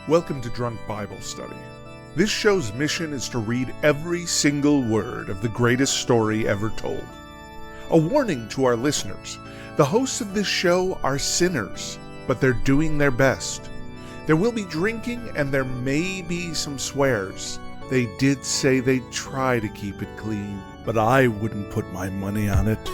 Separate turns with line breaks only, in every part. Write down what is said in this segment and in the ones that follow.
Welcome to Drunk Bible Study. This show's mission is to read every single word of the greatest story ever told. A warning to our listeners, the hosts of this show are sinners, but they're doing their best. There will be drinking and there may be some swears. They did say they'd try to keep it clean, but I wouldn't put my money on it.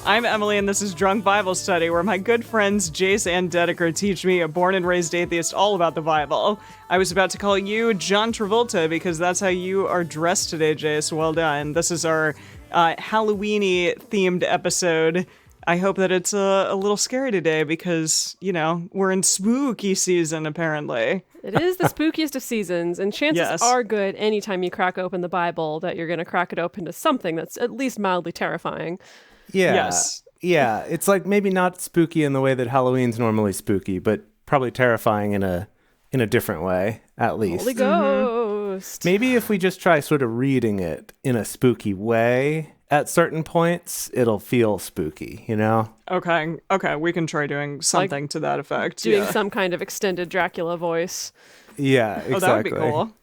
I'm Emily, and this is Drunk Bible Study, where my good friends Jace and Dedeker teach me, a born and raised atheist, all about the Bible. I was about to call you John Travolta because that's how you are dressed today, Jace. Well done. This is our Halloween-y themed episode. I hope that it's a little scary today because, you know, we're in spooky season, apparently.
It is the spookiest of seasons, and chances are good anytime you crack open the Bible that you're going to crack it open to something that's at least mildly terrifying.
Yeah.
Yes.
Yeah. It's like maybe not spooky in the way that Halloween's normally spooky, but probably terrifying in a different way, at least.
Holy Ghost.
Maybe if we just try sort of reading it in a spooky way at certain points, it'll feel spooky, you know?
Okay, we can try doing something to that effect.
Doing some kind of extended Dracula voice.
Yeah, exactly.
Oh, that would be cool.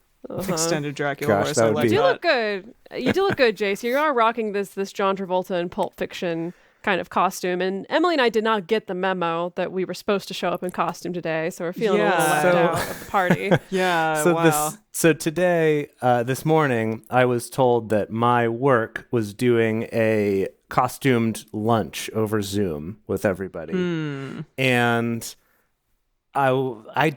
Extended Dracula voice.
That
I
would
like
be...
You look good. You do look good, Jace. You are rocking this John Travolta and Pulp Fiction kind of costume. And Emily and I did not get the memo that we were supposed to show up in costume today, so we're feeling a little left out of the party.
So today, this morning, I was told that my work was doing a costumed lunch over Zoom with everybody. And I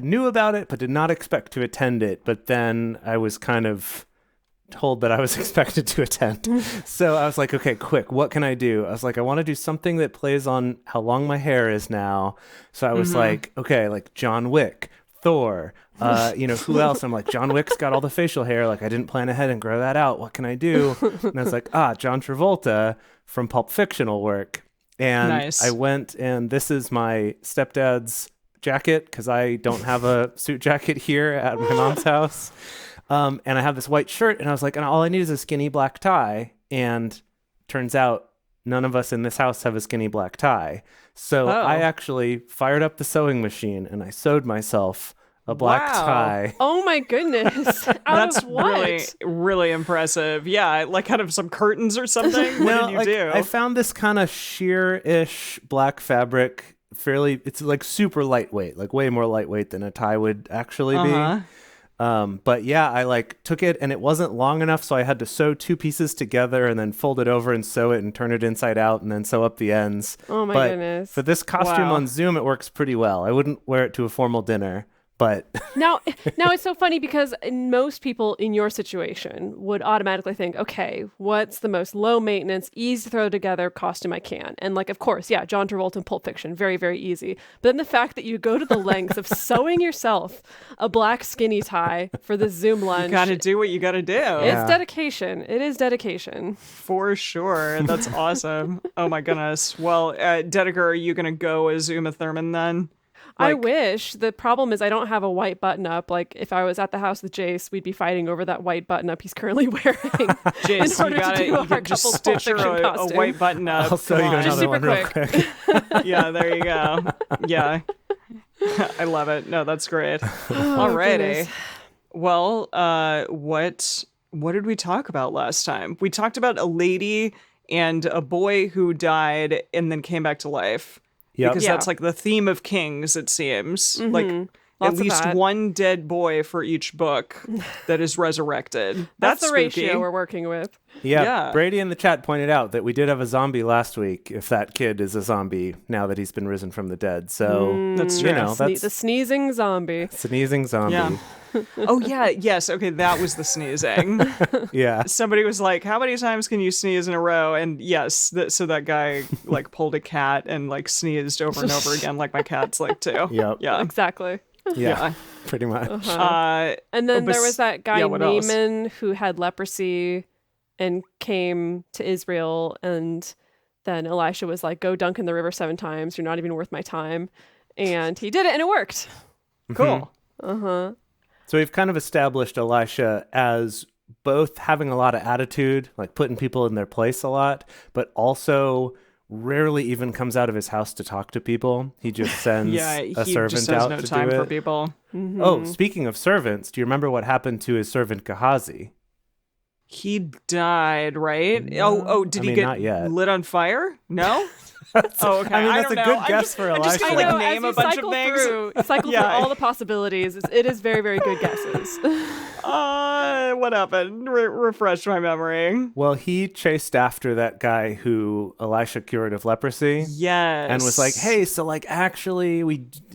knew about it, but did not expect to attend it. But then I was kind of told that I was expected to attend. So I was like, okay, quick, what can I do? I was like, I want to do something that plays on how long my hair is now. So I was like, okay, like John Wick, Thor, who else? I'm like, John Wick's got all the facial hair. Like, I didn't plan ahead and grow that out. What can I do? And I was like, John Travolta from Pulp Fiction will work. And
nice.
I went, and this is my stepdad's jacket because I don't have a suit jacket here at my mom's house. And I have this white shirt, and I was like, and all I need is a skinny black tie. And turns out none of us in this house have a skinny black tie. So I actually fired up the sewing machine and I sewed myself a black tie.
Oh my goodness.
That's really, really impressive. Yeah, like out of some curtains or something? What did you do?
I found this kind of sheer-ish black fabric. It's like super lightweight, like way more lightweight than a tie would actually be. But yeah, I like took it and it wasn't long enough, so I had to sew two pieces together and then fold it over and sew it and turn it inside out and then sew up the ends.
Oh my goodness.
For this costume on Zoom, it works pretty well. I wouldn't wear it to a formal dinner. But
now it's so funny because most people in your situation would automatically think, okay, what's the most low maintenance, easy to throw together costume I can? And like, of course, yeah, John Travolta and Pulp Fiction, very, very easy. But then the fact that you go to the lengths of sewing yourself a black skinny tie for the Zoom lunch.
You gotta do what you gotta do.
It's dedication. It is dedication.
For sure. That's awesome. Oh my goodness. Well, Dedeker, are you gonna go as Uma Thurman then?
I wish. The problem is I don't have a white button-up. Like, if I was at the house with Jace, we'd be fighting over that white button-up he's currently wearing.
Jace, you can just stitch her a white button-up.
I'll sew you another one real quick.
Yeah, there you go. Yeah. I love it. No, that's great. Alrighty. Well, what did we talk about last time? We talked about a lady and a boy who died and then came back to life. Yep. Because that's like the theme of Kings, it seems. Like at least one dead boy for each book that is resurrected. That's
the
spooky.
ratio we're working with.
Yeah. Brady in the chat pointed out that we did have a zombie last week, if that kid is a zombie now that he's been risen from the dead. So
that's true.
That's
the sneezing zombie.
Sneezing zombie.
Yeah. Oh, yeah. Yes. Okay. That was the sneezing.
Yeah.
Somebody was like, how many times can you sneeze in a row? And yes. So that guy like pulled a cat and like sneezed over and over again, like my cats like to.
Yep.
Yeah.
Exactly.
Yeah. Pretty much.
And then there was that guy, Naaman, who had leprosy and came to Israel and then Elisha was like, go dunk in the river 7 times. You're not even worth my time. And he did it, and it worked.
Cool.
Uh-huh.
So we've kind of established Elisha as both having a lot of attitude, like putting people in their place a lot, but also rarely even comes out of his house to talk to people. He just sends a servant
just has
out
no
to
time
do
for
it.
people.
Mm-hmm.
Oh, speaking of servants, do you remember what happened to his servant Gehazi?
He died, right?
No.
Did
I
he
mean,
get
not yet.
lit on fire? No? Oh, okay.
I mean, that's
don't
a
know.
good guess for
I'm just
Elisha.
gonna,
I know,
name
as
a
you
bunch
cycle
of things.
cycle
Yeah.
through all the possibilities. It is very, very good guesses.
What happened? Refresh my memory.
Well, he chased after that guy who Elisha cured of leprosy.
Yes.
And was like, hey, so like actually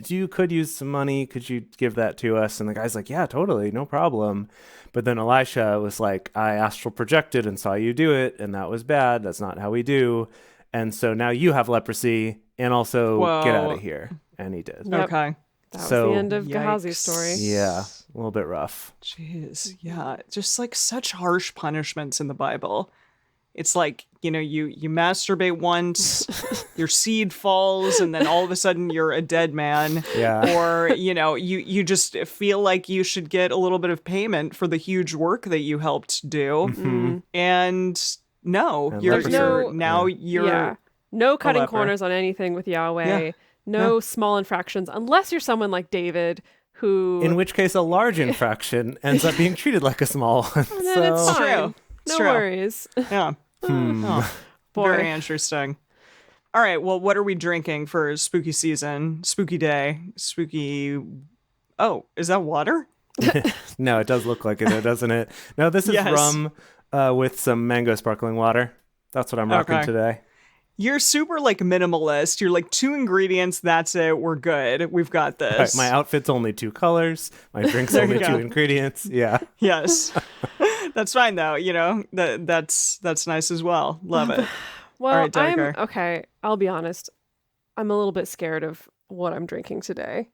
you could use some money. Could you give that to us? And the guy's like, yeah, totally, no problem. But then Elisha was like, I astral projected and saw you do it, and that was bad. That's not how we do. And so now you have leprosy, and also get out of here. And he did.
Yep.
Okay.
That was
So-
the end of
Yikes.
Gehazi's story.
Yeah, a little bit rough.
Jeez. Yeah. Just like such harsh punishments in the Bible. It's like, you masturbate once, your seed falls, and then all of a sudden you're a dead man.
Yeah.
Or, you just feel like you should get a little bit of payment for the huge work that you helped do.
Mm-hmm.
And no,
And
you're
leprosy.
Yeah. No cutting
leper.
corners on anything with Yahweh.
Yeah.
No small infractions, unless you're someone like David, who...
In which case, a large infraction ends up being treated like a small one.
And then it's
So-
fine.
true. It's
No
true.
worries.
Yeah. Oh,
Boy.
very interesting. All right. Well, what are we drinking for spooky season, spooky day, spooky? Oh, is that water?
No, it does look like it, though, doesn't it? No, this is
Yes.
rum with some mango sparkling water. That's what I'm rocking
Okay.
today.
You're super like minimalist. You're like 2 ingredients. That's it. We're good. We've got
Right,
this.
my outfit's only 2 colors. My drink's
There you
only 2
go.
ingredients. Yeah.
Yes. That's fine though. That's nice as well. Love it.
Well,
All right, Dedeker.
okay. I'll be honest. I'm a little bit scared of what I'm drinking today.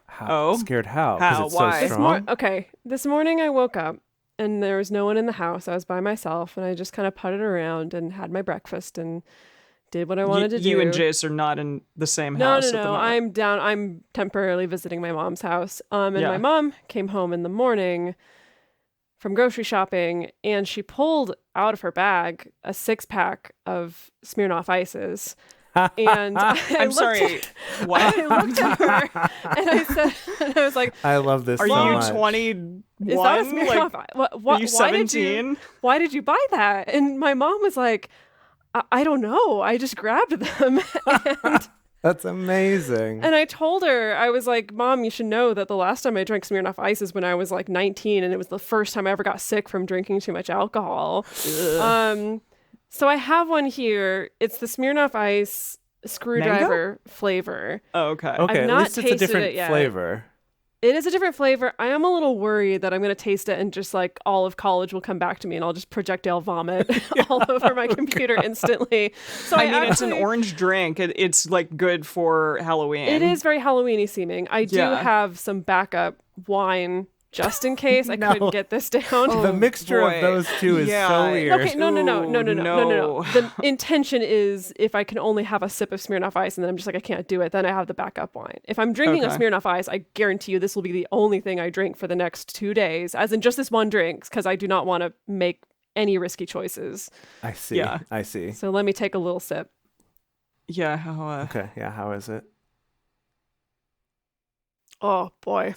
How?
Oh?
Scared how?
How?
Because it's
Why?
so strong?
This morning I woke up and there was no one in the house. I was by myself and I just kind of putted around and had my breakfast and did what I wanted to do.
You and Jace are not in the same
No,
house.
no,
at the
no.
moment.
I'm temporarily visiting my mom's house. And
Yeah.
my mom came home in the morning from grocery shopping, and she pulled out of her bag a 6-pack of Smirnoff Ices. And
I'm sorry. What?
I looked at her and I said, and I was like,
I love this
Are
so
you
much.
21?
"Is that a Smirnoff?
Are you 17?
Why did you buy that?" And my mom was like, I don't know. I just grabbed them.
That's amazing.
And I told her, I was like, "Mom, you should know that the last time I drank Smirnoff Ice is when I was like 19, and it was the first time I ever got sick from drinking too much alcohol." So I have one here. It's the Smirnoff Ice screwdriver flavor.
Oh, okay.
Okay, at
not
least it's a
tasted
different
it yet.
flavor.
It is a different flavor. I am a little worried that I'm going to taste it and just like all of college will come back to me and I'll just projectile vomit all over my computer instantly. So
I mean, it's an
actually-
orange drink. It's like good for Halloween.
It is very Halloweeny seeming. I do
Yeah.
have some backup wine just in case I
No.
couldn't get this down.
The mixture
boy.
of those two is
Yeah.
so weird.
Okay, no.
no.
The intention is if I can only have a sip of Smirnoff Ice and then I'm just like, I can't do it, then I have the backup wine. If I'm drinking a
Okay.
Smirnoff Ice, I guarantee you this will be the only thing I drink for the next 2 days, as in just this one drink, because I do not want to make any risky choices.
I see.
Yeah.
I see.
So let me take a little sip.
Yeah. How,
Okay, yeah, how is it?
Oh, boy.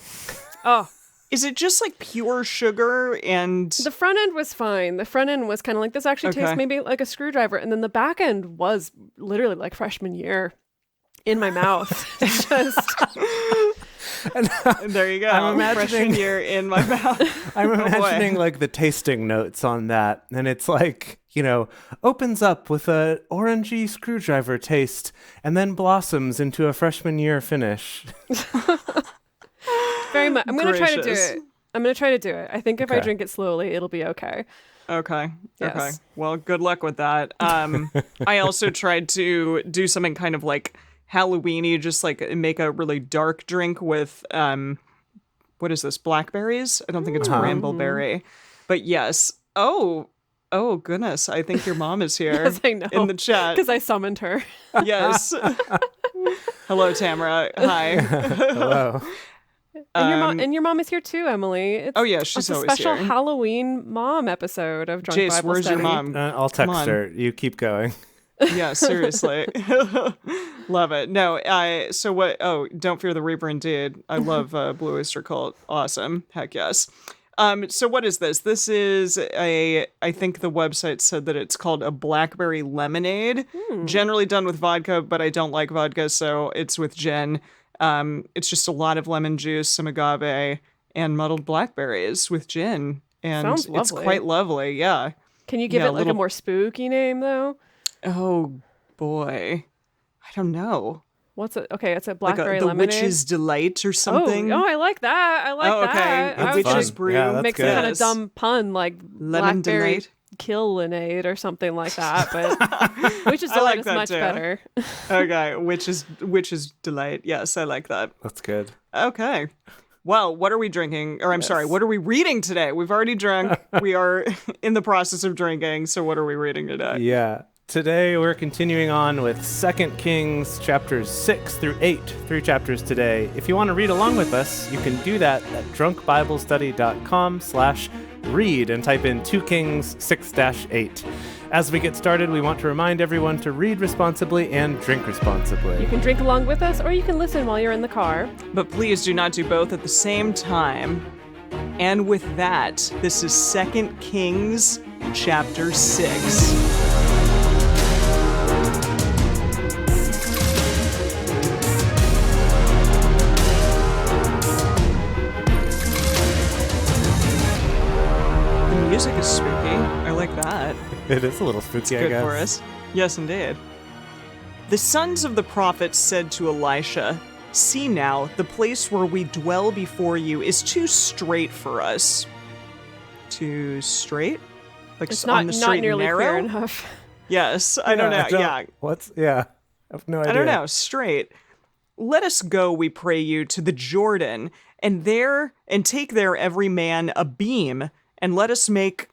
Oh,
is it just like pure sugar and
the front end was fine. The front end was kind of like, this actually tastes
Okay.
maybe like a screwdriver. And then the back end was literally like freshman year in my mouth. It's just...
there you go.
I'm imagining-
Freshman year in my mouth.
I'm
Oh, boy.
imagining like the tasting notes on that, and it's like, opens up with a orangey screwdriver taste, and then blossoms into a freshman year finish.
Very much. I'm going to try to do
Gracious.
it. I'm going to try to do it. I think if I
Okay.
drink it slowly, it'll be okay.
Okay. Okay.
Yes.
Well, good luck with that. I also tried to do something kind of like Halloweeny, just like make a really dark drink with what is this? Blackberries? I don't think it's
Uh-huh.
brambleberry. But yes. Oh, Oh, goodness. I think your mom is here
Yes, I know.
in the chat.
Because I summoned her.
Yes. Hello, Tamara. Hi.
Hello.
And your mom is here too, Emily. It's,
Oh, yeah, she's
it's a
always
special
here.
Halloween mom episode of Drunk
Jace,
Bible
where's
Study.
your mom?
I'll
Come
text
on.
her. You keep going.
Yeah, seriously. Love it. No, so what? Oh, Don't Fear the Reaper, indeed. I love Blue Oyster Cult. Awesome. Heck yes. So what is this? This is I think the website said that it's called a blackberry lemonade, generally done with vodka, but I don't like vodka, so it's with gin. It's just a lot of lemon juice, some agave, and muddled blackberries with gin. And
Sounds
it's
lovely.
quite lovely, yeah.
Can you give
Yeah,
it like
little-
a more spooky name though?
Oh, boy. I don't know.
What's it? Okay, it's a
Like
blackberry
the
lemonade.
Witch's Delight or something.
Oh, I like that. I like
Oh, okay.
that. I
That's
was
fun.
Witch's
just
Brew.
Yeah, that's
make
good.
some kind of
Yes.
dumb pun like
Lemon
blackberry
Delight.
kill-linade or something like that, but Witch's
I
Delight
like
is
that
much
too.
better.
Okay, Witch's Delight. Yes, I like that.
That's good.
Okay. Well, what are we drinking? Or I'm sorry, what are we reading today? We've already drunk. We are in the process of drinking. So what are we reading today?
Yeah. Today we're continuing on with 2 Kings chapters 6 through 8. 3 chapters today. If you want to read along with us, you can do that at drunkbiblestudy.com/read and type in 2 Kings 6-8. As we get started, we want to remind everyone to read responsibly and drink responsibly.
You can drink along with us, or you can listen while you're in the car.
But please do not do both at the same time. And with that, this is 2 Kings chapter 6. The music is spooky. I like that.
It is a little spooky, I
Good
guess.
for us. Yes, indeed. The sons of the prophets said to Elisha, "See now, the place where we dwell before you is too straight for us." Too straight? Like
It's
on
not
the straight and
nearly
narrow?
clear enough.
Yes, I don't know. Yeah,
Yeah. I have no idea.
I don't know. Straight. Let us go, we pray you, to the Jordan, and take there every man a beam, and let us make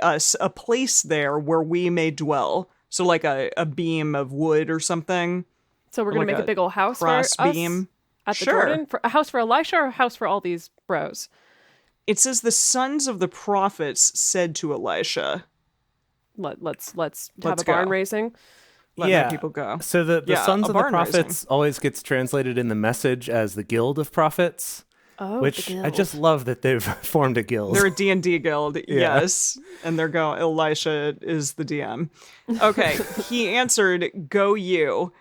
us a place there where we may dwell. So like a beam of wood or something.
So we're gonna
Like
make a big old house
cross
for us
beam.
at the
Sure.
Jordan. For a house for Elisha or a house for all these bros?
It says the sons of the prophets said to Elisha,
Let's have
Let's
a barn
go.
raising.
let
Yeah.
my people go.
So the
Yeah,
sons
a
of the
barn raising.
prophets always gets translated in the message as the Guild of Prophets,
Oh,
which
the
I
guild.
just love that they've formed a guild.
They're a D&D guild, yes. And they're going, Elisha is the DM. Okay, he answered, "Go you.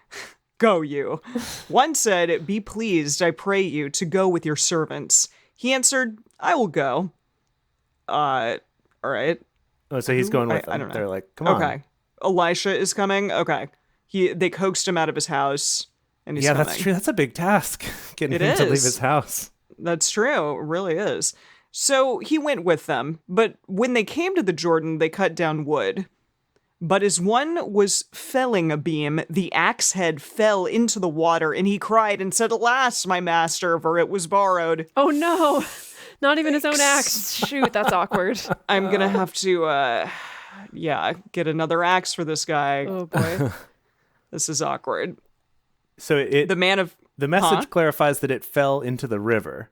Go you." One said, "Be pleased, I pray you, to go with your servants." He answered, "I will go." All right.
Oh, so he's going with them.
I don't know.
They're like, come on.
Okay. Elisha is coming? Okay. They coaxed him out of his house, and he's
Yeah,
coming.
that's true. That's a big task, getting
It
him to leave
is.
his house.
That's true. It really is. So he went with them, but when they came to the Jordan, they cut down wood. But as one was felling a beam, the axe head fell into the water, and he cried and said, "Alas, my master, for it was borrowed."
Oh no, not even his own axe. Shoot, that's awkward.
I'm gonna have to, get another axe for this guy.
Oh boy.
This is awkward.
So
The man of
the message
Huh?
clarifies that it fell into the river.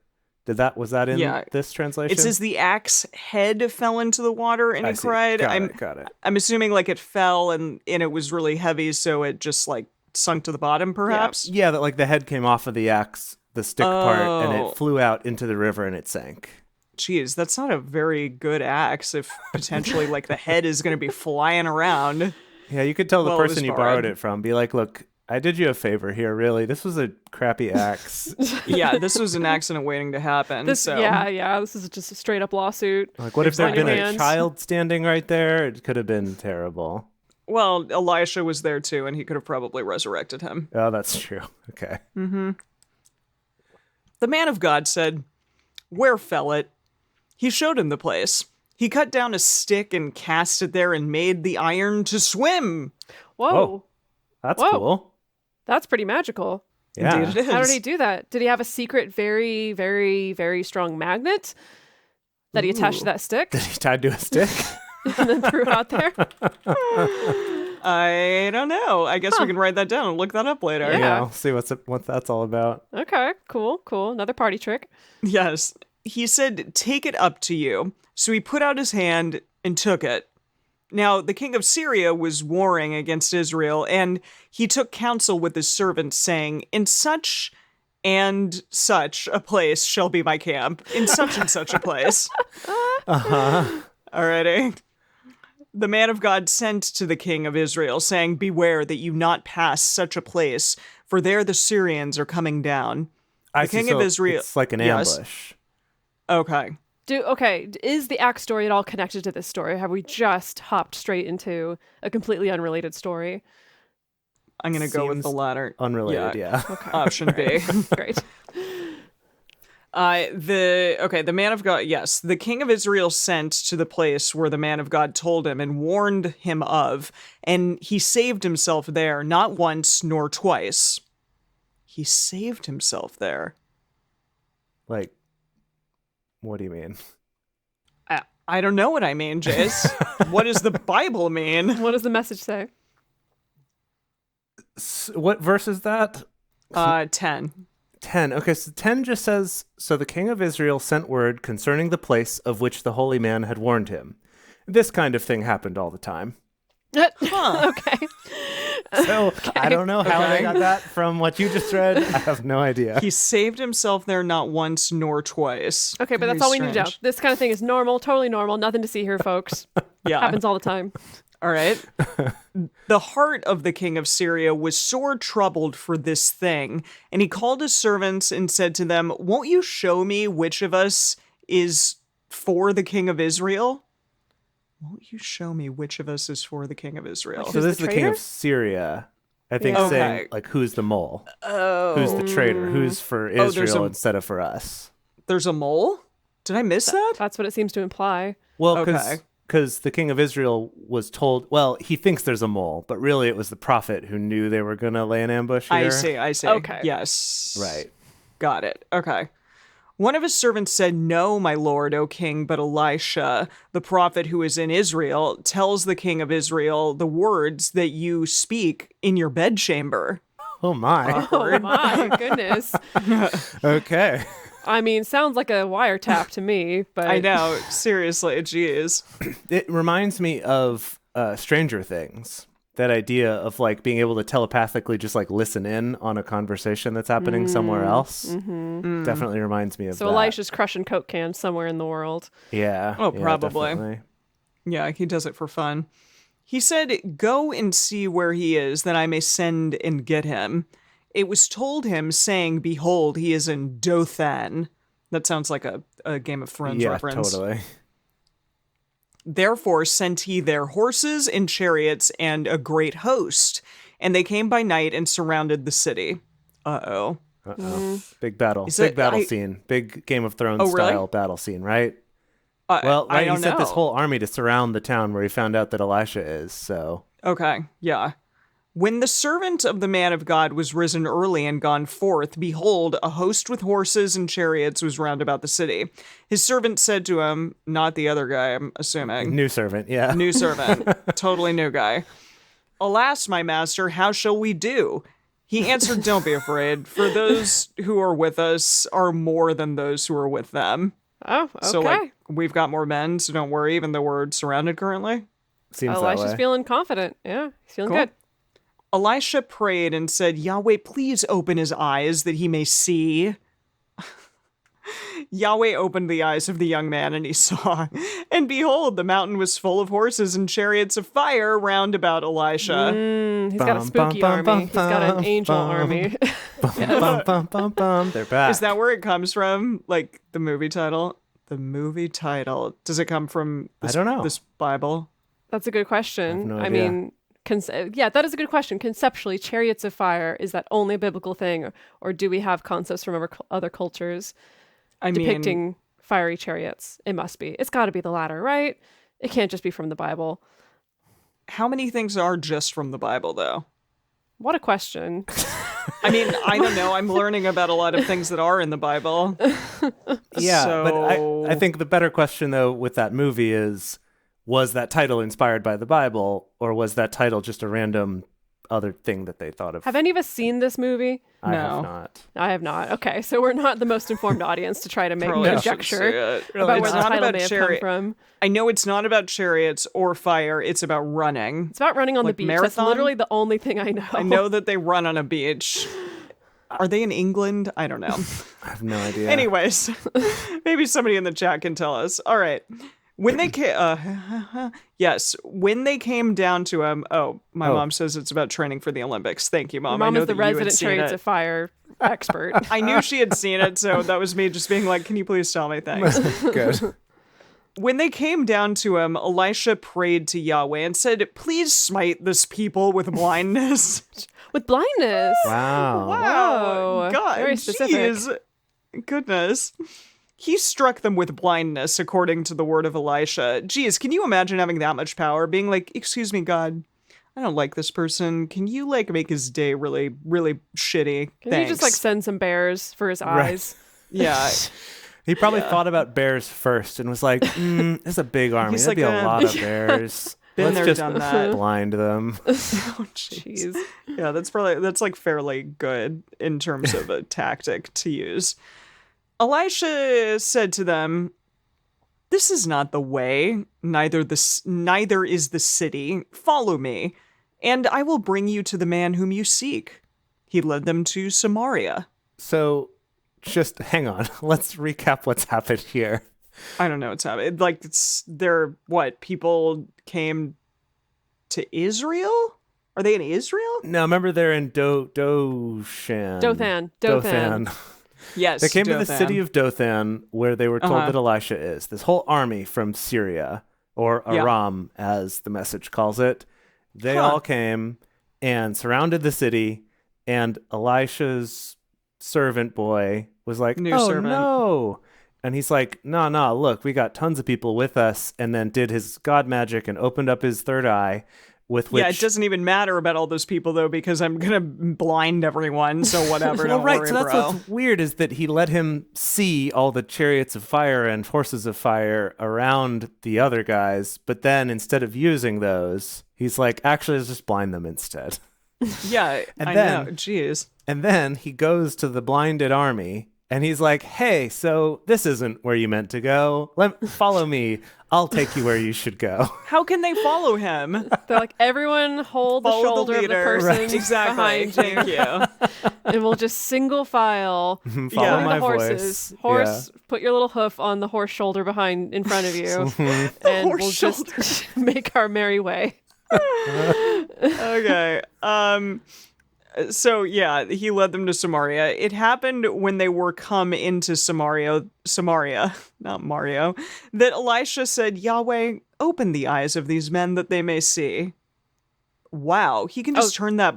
Was that in
Yeah.
this translation?
It says the axe head fell into the water, and
I
he
see.
cried.
Got it.
I'm assuming like it fell and it was really heavy, so it just like sunk to the bottom, perhaps.
Yeah, that like the head came off of the axe, the stick part, and
Oh.
it flew out into the river and it sank.
Geez, that's not a very good axe if potentially like the head is going to be flying around.
Yeah, you could tell the
Well, it was
person you
borrowed.
borrowed it from. Be like, look, I did you a favor here, really. This was a crappy axe.
Yeah, this was an accident waiting to happen.
This,
so
yeah, this is just a straight up lawsuit.
Like, what if there'd
on
been
your
a
hands.
child standing right there? It could have been terrible.
Well, Elisha was there too, and he could have probably resurrected him.
Oh, that's true. Okay.
The man of God said, "Where fell it?" He showed him the place. He cut down a stick and cast it there and made the iron to swim.
Whoa,
Whoa. That's
Whoa.
cool.
that's pretty magical.
Yeah.
Indeed it is.
How did he do that? Did he have a secret, very, very, very strong magnet that he attached to that stick?
He tied to a stick.
and then threw out there?
I don't know. I guess we can write that down and look that up later.
Yeah.
Yeah, I'll see what that's all about.
Okay, cool. Another party trick.
Yes. He said, "Take it up to you." So he put out his hand and took it. Now, the king of Syria was warring against Israel, and he took counsel with his servants, saying, "In such and such a place shall be my camp, in such and such a place." Alrighty. The man of God sent to the king of Israel, saying, "Beware that you not pass such a place, for there the Syrians are coming down." The king of Israel.
It's like an
Yes.
ambush.
Okay.
Is the axe story at all connected to this story? Have we just hopped straight into a completely unrelated story?
I'm going to go with
Seems
the latter.
Unrelated, yeah.
Option B.
Great.
The man of God, yes, the king of Israel sent to the place where the man of God told him and warned him of, and he saved himself there, not once nor twice. He saved himself there.
Like, what do you mean?
I don't know what I mean, Jace. What does the Bible mean?
What does the message say?
What verse is that?
10.
10. Okay, so 10 just says, "So the king of Israel sent word concerning the place of which the holy man had warned him." This kind of thing happened all the time.
Okay.
So I don't know how
Okay.
I got that from what you just read. I have no idea.
He saved himself there not once nor twice.
Okay, but that's
Very
all we need to know.
strange.
This kind of thing is normal, totally normal. Nothing to see here, folks.
Yeah.
Happens all the time.
All right. The heart of the king of Syria was sore troubled for this thing, and he called his servants and said to them, "Won't you show me which of us is for the king of Israel?" Won't you show me which of us is for the king of Israel?
So
Who's
this
the
is the king of
traitor?
Syria, I think,
Yeah.
saying,
Okay.
like, who's the mole?
Oh.
Who's the traitor? Who's for
there's
Israel
a-
instead of for us?
There's a mole? Did I miss that?
That's what it seems to imply.
Well,
Okay.
because the king of Israel was told, well, he thinks there's a mole, but really it was the prophet who knew they were going to lay an ambush here.
I see.
Okay.
Yes.
Right.
Got it. Okay. One of his servants said, "No, my lord, O king, but Elisha, the prophet who is in Israel, tells the king of Israel the words that you speak in your bedchamber."
Oh, my.
Oh my goodness.
Okay.
I mean, sounds like a wiretap to me, but
I know. Seriously. Jeez.
It reminds me of Stranger Things. That idea of like being able to telepathically just like listen in on a conversation that's happening somewhere else. Definitely reminds me of
So
that.
Elisha's crushing Coke cans somewhere in the world.
Yeah.
Oh,
yeah,
probably.
definitely.
Yeah, he does it for fun. He said, "Go and see where he is, that I may send and get him." It was told him, saying, "Behold, he is in Dothan." That sounds like a Game of Thrones
Yeah,
reference.
totally.
Therefore sent he their horses and chariots and a great host, and they came by night and surrounded the city. Uh-oh.
Uh-oh. Big battle.
Is
Big
it-
battle
I-
scene. Big Game of Thrones
Oh, really?
style battle scene, right?
Well,
Right,
I don't
he sent this
know.
whole army to surround the town where he found out that Elisha is, so...
Okay, yeah. When the servant of the man of God was risen early and gone forth, behold, a host with horses and chariots was round about the city. His servant said to him, not the other guy, I'm assuming.
New servant, yeah.
New servant. Totally new guy. "Alas, my master, how shall we do?" He answered, "Don't be afraid, for those who are with us are more than those who are with them."
Oh, okay.
So, like, we've got more men, so don't worry, even though we're surrounded currently.
Seems that
Elisha's
way.
feeling confident. Yeah, he's feeling
Cool.
good.
Elisha prayed and said, "Yahweh, please open his eyes that he may see." Yahweh opened the eyes of the young man, and he saw. And behold, the mountain was full of horses and chariots of fire round about Elisha.
He's got a
Bum,
spooky
bum,
army.
bum,
He's got an
bum,
angel
bum.
army.
Bum, bum, bum, bum. They're back.
Is that where it comes from? Like the movie title? The movie title. Does it come from this,
I don't know.
this Bible?
That's a good question.
no
I
idea.
mean, yeah, that is a good question. Conceptually, chariots of fire, is that only a biblical thing, or do we have concepts from other cultures
I
depicting
mean,
fiery chariots? It must be. It's got to be the latter, right? It can't just be from the Bible.
how many things are just from the Bible, though?
What a question.
I mean, I don't know. I'm learning about a lot of things that are in the Bible.
Yeah,
So-
but I think the better question, though, with that movie is, was that title inspired by the Bible, or was that title just a random other thing that they thought of?
Have any of us seen this movie?
I
No.
have not.
I have not. Okay, so we're not the most informed audience to try to make
Probably
conjecture
should see it.
about
It's
where the
not
title
about
may have
chariot.
come from.
I know it's not about chariots or fire. It's about running.
It's about running on
Like
the beach.
marathon?
That's literally the only thing I know.
I know that they run on a beach. Are they in England? I don't know.
I have no idea.
Anyways, maybe somebody in the chat can tell us. All right. When they came, when they came down to him. Oh, my mom says it's about training for the Olympics. Thank you, Mom.
Your mom
I know
is the
that you had
resident
seen
chariots
it.
of fire expert.
I knew she had seen it, so that was me just being like, "Can you please tell me things?"
Good.
When they came down to him, Elisha prayed to Yahweh and said, "Please smite this people with blindness."
With blindness.
Wow.
Whoa,
God,
very specific.
jeez. Goodness. He struck them with blindness, according to the word of Elisha. Geez, can you imagine having that much power? Being like, "Excuse me, God, I don't like this person. Can you, like, make his day really, really shitty?
Can
Thanks."
you just like send some bears for his eyes?
Yeah.
He probably thought about bears first and was like, it's a big army.
He's
That'd
like,
be a lot of bears.
Been
Let's
there,
just
done that.
blind them.
Oh, jeez.
Jeez.
Yeah, that's like fairly good in terms of a tactic to use. Elisha said to them, "This is not the way, neither is the city. Follow me, and I will bring you to the man whom you seek." He led them to Samaria.
So just hang on. Let's recap what's happened here.
I don't know what's happening. Like, people came to Israel? Are they in Israel?
No, remember they're in Dothan.
Dothan.
Yes.
They came to the
Dothan.
city of Dothan where they were told
Uh-huh.
that Elisha is. This whole army from Syria, or
Yeah.
Aram as the message calls it. They
Huh.
all came and surrounded the city, and Elisha's servant boy was like,
New
"Oh
servant.
no." And he's like, no, look, we got tons of people with us, and then did his god magic and opened up his third eye, with which...
Yeah, it doesn't even matter about all those people, though, because I'm going to blind everyone, so whatever,
Well,
don't
right,
worry,
so that's
bro.
what's weird is that he let him see all the chariots of fire and horses of fire around the other guys, but then instead of using those, he's like, actually, let's just blind them instead.
Yeah,
And
I
then-
know, jeez.
And then he goes to the blinded army, and he's like, hey, so this isn't where you meant to go. Follow me. I'll take you where you should go.
How can they follow him?
They're like, everyone hold the
Follow
shoulder of the
leader.
person
Right.
Exactly,
behind you,
thank you.
and we'll just single file.
Follow
Yeah.
my
the horses.
voice.
Horse, put your little hoof on the horse shoulder in front of you, and
horse
we'll
shoulder.
just make our merry way.
Okay. So yeah, he led them to Samaria. It happened when they were come into Samaria, not Mario, that Elisha said, "Yahweh, open the eyes of these men that they may see." Wow, he can just turn that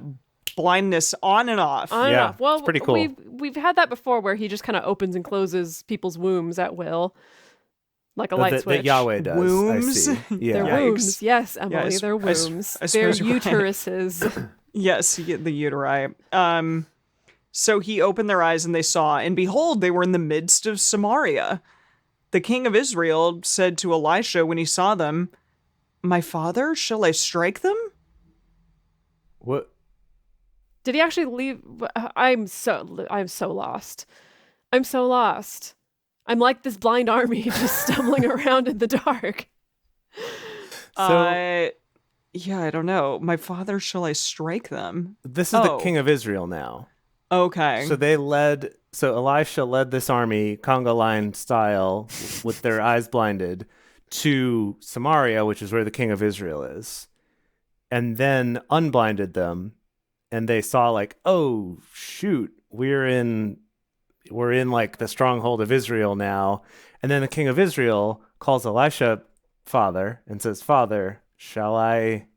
blindness on and off.
On and
Yeah,
off. Well,
it's pretty cool.
We've had that before, where he just kind of opens and closes people's wombs at will, like a light
that
switch.
Yahweh does.
Wombs?
I see. Yeah.
Their
Yikes.
wombs, yes, Emily,
Yeah,
their wombs,
I
their
suppose you're right.
uteruses.
Yes, you get the uteri. So he opened their eyes and they saw, and behold, they were in the midst of Samaria. The king of Israel said to Elisha when he saw them, "My father, shall I strike them?"
What?
Did he actually leave? I'm so lost. I'm so lost. I'm like this blind army just stumbling around in the dark.
So
Yeah, I don't know. My father, shall I strike them?
this is the
Oh.
king of Israel now.
Okay.
So Elisha led this army, conga line style, with their eyes blinded, to Samaria, which is where the king of Israel is, and then unblinded them, and they saw like, oh shoot, we're in like the stronghold of Israel now. And then the king of Israel calls Elisha father and says, "Father, shall I,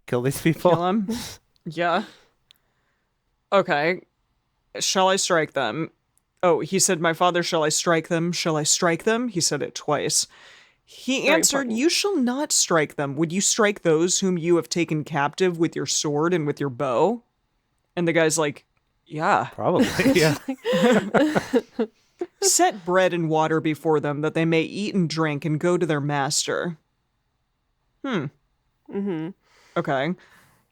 kill these people?"
Kill him? Yeah. Okay. Shall I strike them? Oh, he said, "My father, shall I strike them? Shall I strike them?" He said it twice. He
Very
answered,
important.
"You shall not strike them. Would you strike those whom you have taken captive with your sword and with your bow?" And the guy's like, "Yeah."
Probably, yeah.
Set bread and water before them that they may eat and drink and go to their master. Okay.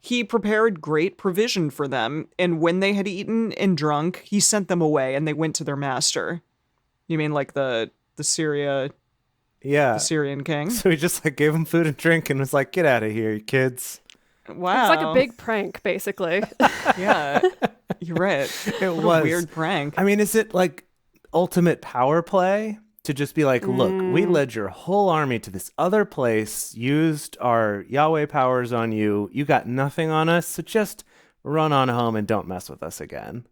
He prepared great provision for them, and when they had eaten and drunk, he sent them away, and they went to their master. You mean like the Syrian king?
So he just like gave them food and drink and was like, "Get out of here, you kids."
Wow.
It's like a big prank, basically.
Yeah, you're right.
It
What
was
a weird prank.
I mean, is it like ultimate power play to just be like, look, we led your whole army to this other place, used our Yahweh powers on you. You got nothing on us, so just run on home and don't mess with us again.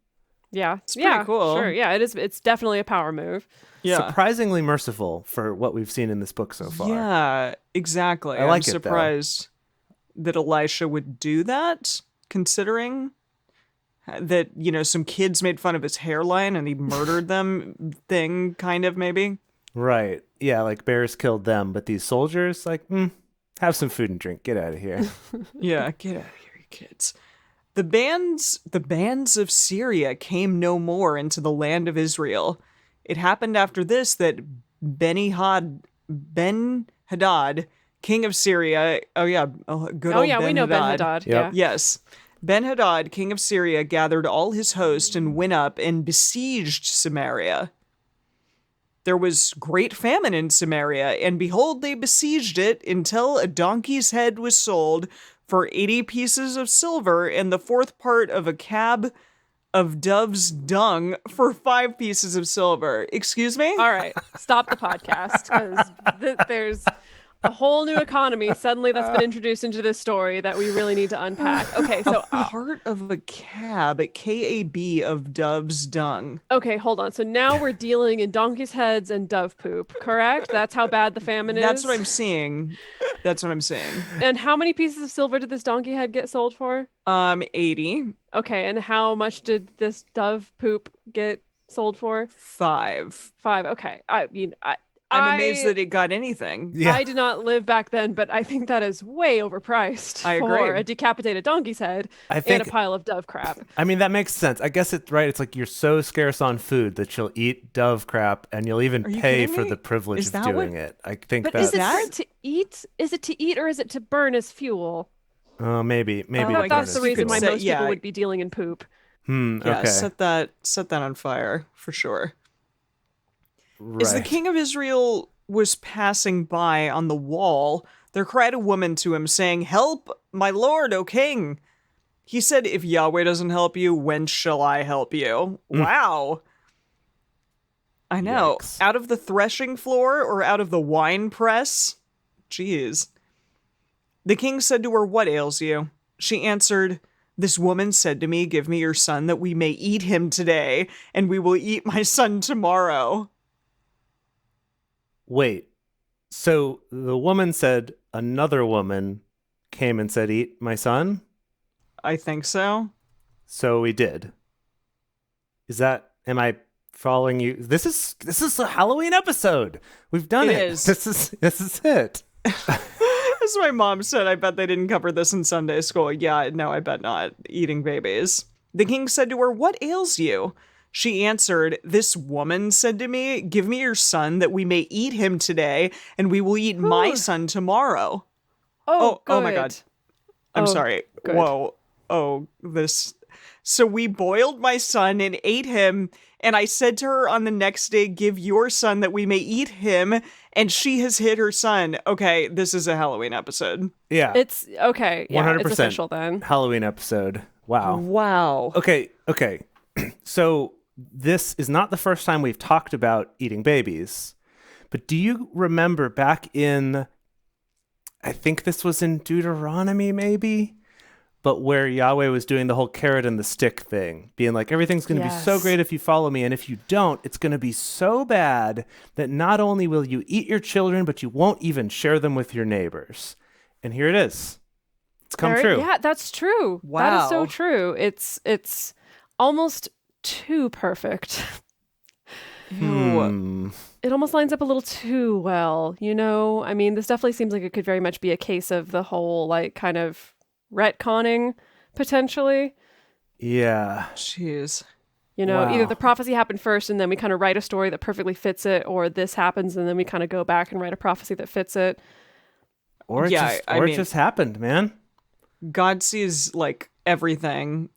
Yeah.
It's pretty cool.
Sure. Yeah, it is. It's definitely a power move.
Yeah.
Surprisingly merciful for what we've seen in this book so far.
Yeah, exactly.
I like
I'm
it, though.
surprised that Elisha would do that, considering that, some kids made fun of his hairline and he murdered them thing, kind of, maybe.
Right. Yeah, like bears killed them, but these soldiers, like, have some food and drink. Get out of here.
Yeah, get out of here, you kids. The bands of Syria came no more into the land of Israel. It happened after this that Ben-Hadad, king of Syria. Oh yeah, good old Ben-Hadad.
We know Ben-Hadad.
Yep.
Yeah.
Yes. Ben-Hadad, king of Syria, gathered all his host and went up and besieged Samaria. There was great famine in Samaria, and behold, they besieged it until a donkey's head was sold for 80 pieces of silver and the fourth part of a cab of dove's dung for 5 pieces of silver. Excuse me?
All right. Stop the podcast because there's a whole new economy suddenly that's been introduced into this story that we really need to unpack. Okay, so
Part of a cab, K-A-B, of dove's dung.
okay, hold on. So now we're dealing in donkey's heads and dove poop, correct? That's how bad the famine is.
That's what I'm seeing.
And how many pieces of silver did this donkey head get sold for?
80.
Okay, and how much did this dove poop get sold for?
5.
5. Okay. I mean,
I'm amazed that it got anything.
Yeah.
I did not live back then, but I think that is way overpriced
I
for
agree.
a decapitated donkey's head and a pile of dove crap.
I mean, that makes sense. I guess it's right. It's like you're so scarce on food that you'll eat dove crap and you'll even
you
pay
kidding
for
me?
the privilege
Is
of
that
doing
what-
it. I think
But
that's
is it to eat? Is it to eat or is it to burn as fuel?
maybe
I
I
guess
thought that's the
you
reason
could
why
say-
most people would be dealing in poop.
Yeah,
okay.
set that on fire for sure. As the
Right.
king of Israel was passing by on the wall, there cried a woman to him, saying, "Help, my lord, O king." He said, "If Yahweh doesn't help you, when shall I help you?" Wow. I know.
Yikes.
Out of the threshing floor or out of the wine press? Jeez. The king said to her, "What ails you?" She answered, "This woman said to me, 'Give me your son that we may eat him today, and we will eat my son tomorrow.'"
Wait. So the woman said another woman came and said, "Eat my son."
I think so.
So we did. Am I following you? This is a Halloween episode. We've done
It
it.
is.
This is it.
As my mom said, I bet they didn't cover this in Sunday school. Yeah, no, I bet not. Eating babies. The king said to her, "What ails you?" She answered, "This woman said to me, 'Give me your son that we may eat him today, and we will eat my son tomorrow.'" Oh my God. I'm sorry.
good.
Whoa. Oh, this. So we boiled my son and ate him, and I said to her on the next day, "Give your son that we may eat him," and she has hid her son. Okay, this is a Halloween episode.
Yeah.
It's okay. Yeah,
100%
it's official then.
Halloween episode. Wow.
Wow.
Okay. So this is not the first time we've talked about eating babies, but do you remember back in, I think this was in Deuteronomy maybe, but where Yahweh was doing the whole carrot and the stick thing, being like, everything's going to be so
Yes.
great if you follow me, and if you don't, it's going to be so bad that not only will you eat your children, but you won't even share them with your neighbors. And here it is. It's come true.
Yeah, that's true. That is so
Wow.
true. It's almost too perfect.
Ew.
It almost lines up a little too well, you know? I mean, this definitely seems like it could very much be a case of the whole, like, kind of retconning, potentially.
Yeah.
Jeez.
You know, either
Wow.
the prophecy happened first and then we kind of write a story that perfectly fits it, or this happens and then we kind of go back and write a prophecy that fits it.
Or it
Yeah,
just,
I
or
mean-
it just happened, man.
God sees like everything.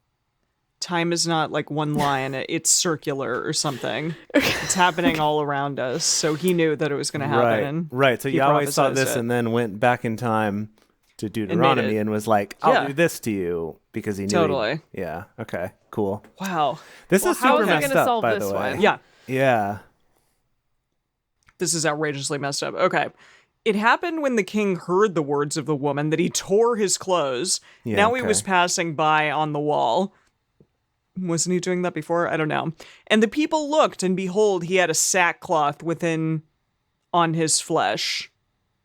Time is not like one line, it's circular or something. It's happening all around us. So he knew that it was going to happen.
Right,
And
right. So
he
Yahweh saw
prophesized
this
it.
and then went back in time to
made
Deuteronomy
it.
and was like, I'll
Yeah.
do this to you because he knew.
Totally.
Yeah. Okay. Cool.
Wow.
This
Well,
is
how
super
is he
messed
gonna
up,
solve
by
this
the way.
one?
Yeah.
Yeah.
This is outrageously messed up. Okay. It happened when the king heard the words of the woman that he tore his clothes.
Yeah,
Now he
okay.
was passing by on the wall. Wasn't he doing that before? I don't know. And the people looked, and behold, he had a sackcloth within on his flesh.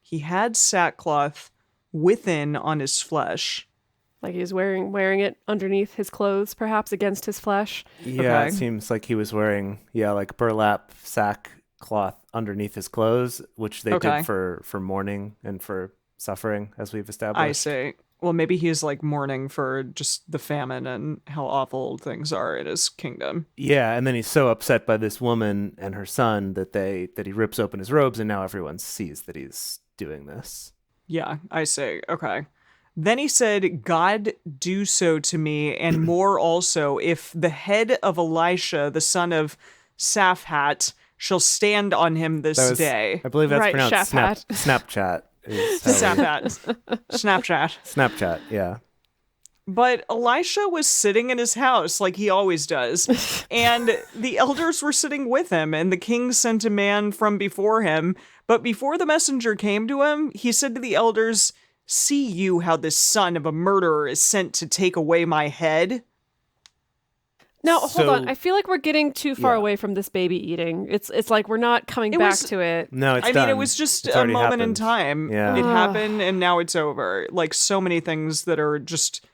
He had sackcloth within on his flesh.
Like he's wearing it underneath his clothes, perhaps against his flesh.
Yeah,
Okay.
it seems like he was wearing, like burlap sackcloth underneath his clothes, which they
Okay.
did for mourning and for suffering, as we've established.
I see. Well, maybe he's like mourning for just the famine and how awful things are in his kingdom.
Yeah, and then he's so upset by this woman and her son that he rips open his robes, and now everyone sees that he's doing this.
Yeah, I see. Okay. Then he said, God, do so to me, and more also, if the head of Elisha, the son of Saphat, shall stand on him this
That was,
day.
I believe that's
Right,
pronounced Snapchat. Is how we-
Saphat. Snapchat.
Snapchat, yeah.
But Elisha was sitting in his house like he always does, and the elders were sitting with him, and the king sent a man from before him. But before the messenger came to him, he said to the elders, See you how this son of a murderer is sent to take away my head?
Now, hold on.
So-
I feel like we're getting too far
Yeah.
away from this baby eating. It's like we're not coming
It
back
was-
to it.
No, it's
I
done.
mean, it was just
It's
a
already
moment in
happened.
time.
Yeah.
It happened, and now it's over. Like so many things that are just,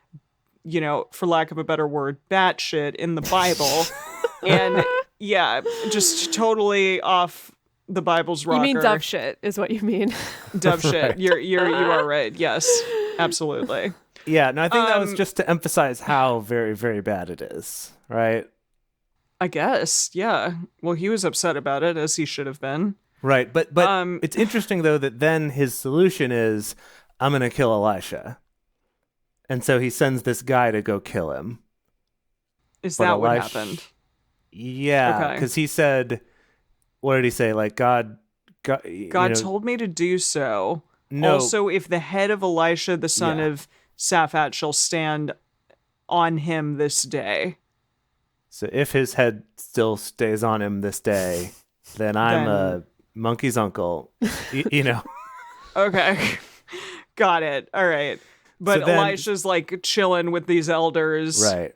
for lack of a better word, batshit in the Bible. And yeah, just totally off the Bible's rocker.
You mean dove shit is what you mean.
Dove shit. You are right. Yes, absolutely.
Yeah, no, I think that was
Um,
just to emphasize how very, very bad it is, right?
I guess. Yeah. Well, he was upset about it, as he should have been.
Right, but
Um,
it's interesting though that then his solution is, I'm gonna kill Elisha, and so he sends this guy to go kill him.
Is
But
that what
Elisha-
happened?
Yeah,
Okay.
because he said, what did he say? Like God
God told me to do so.
no,
Also, if the head of Elisha, the son
Yeah.
of Saphat, shall stand on him this day.
so if his head still stays on him this day, then I'm a monkey's uncle. you know.
Okay. Got it. All right. But
So then-
Elisha's like chilling with these elders.
Right.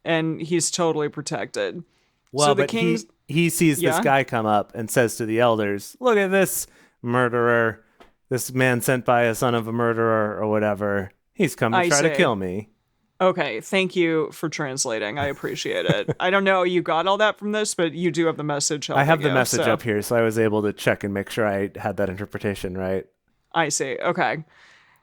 And he's totally protected.
Well,
So the
but
king's-
he sees this
Yeah?
guy come up and says to the elders, "Look at this murderer, this man sent by a son of a murderer or whatever. He's come to
I
try to
see.
kill me."
Okay, thank you for translating. I appreciate it. I don't know you got all that from this, but you do have the message.
I have the
helping you,
message
so-
up here, so I was able to check and make sure I had that interpretation right.
I see. Okay.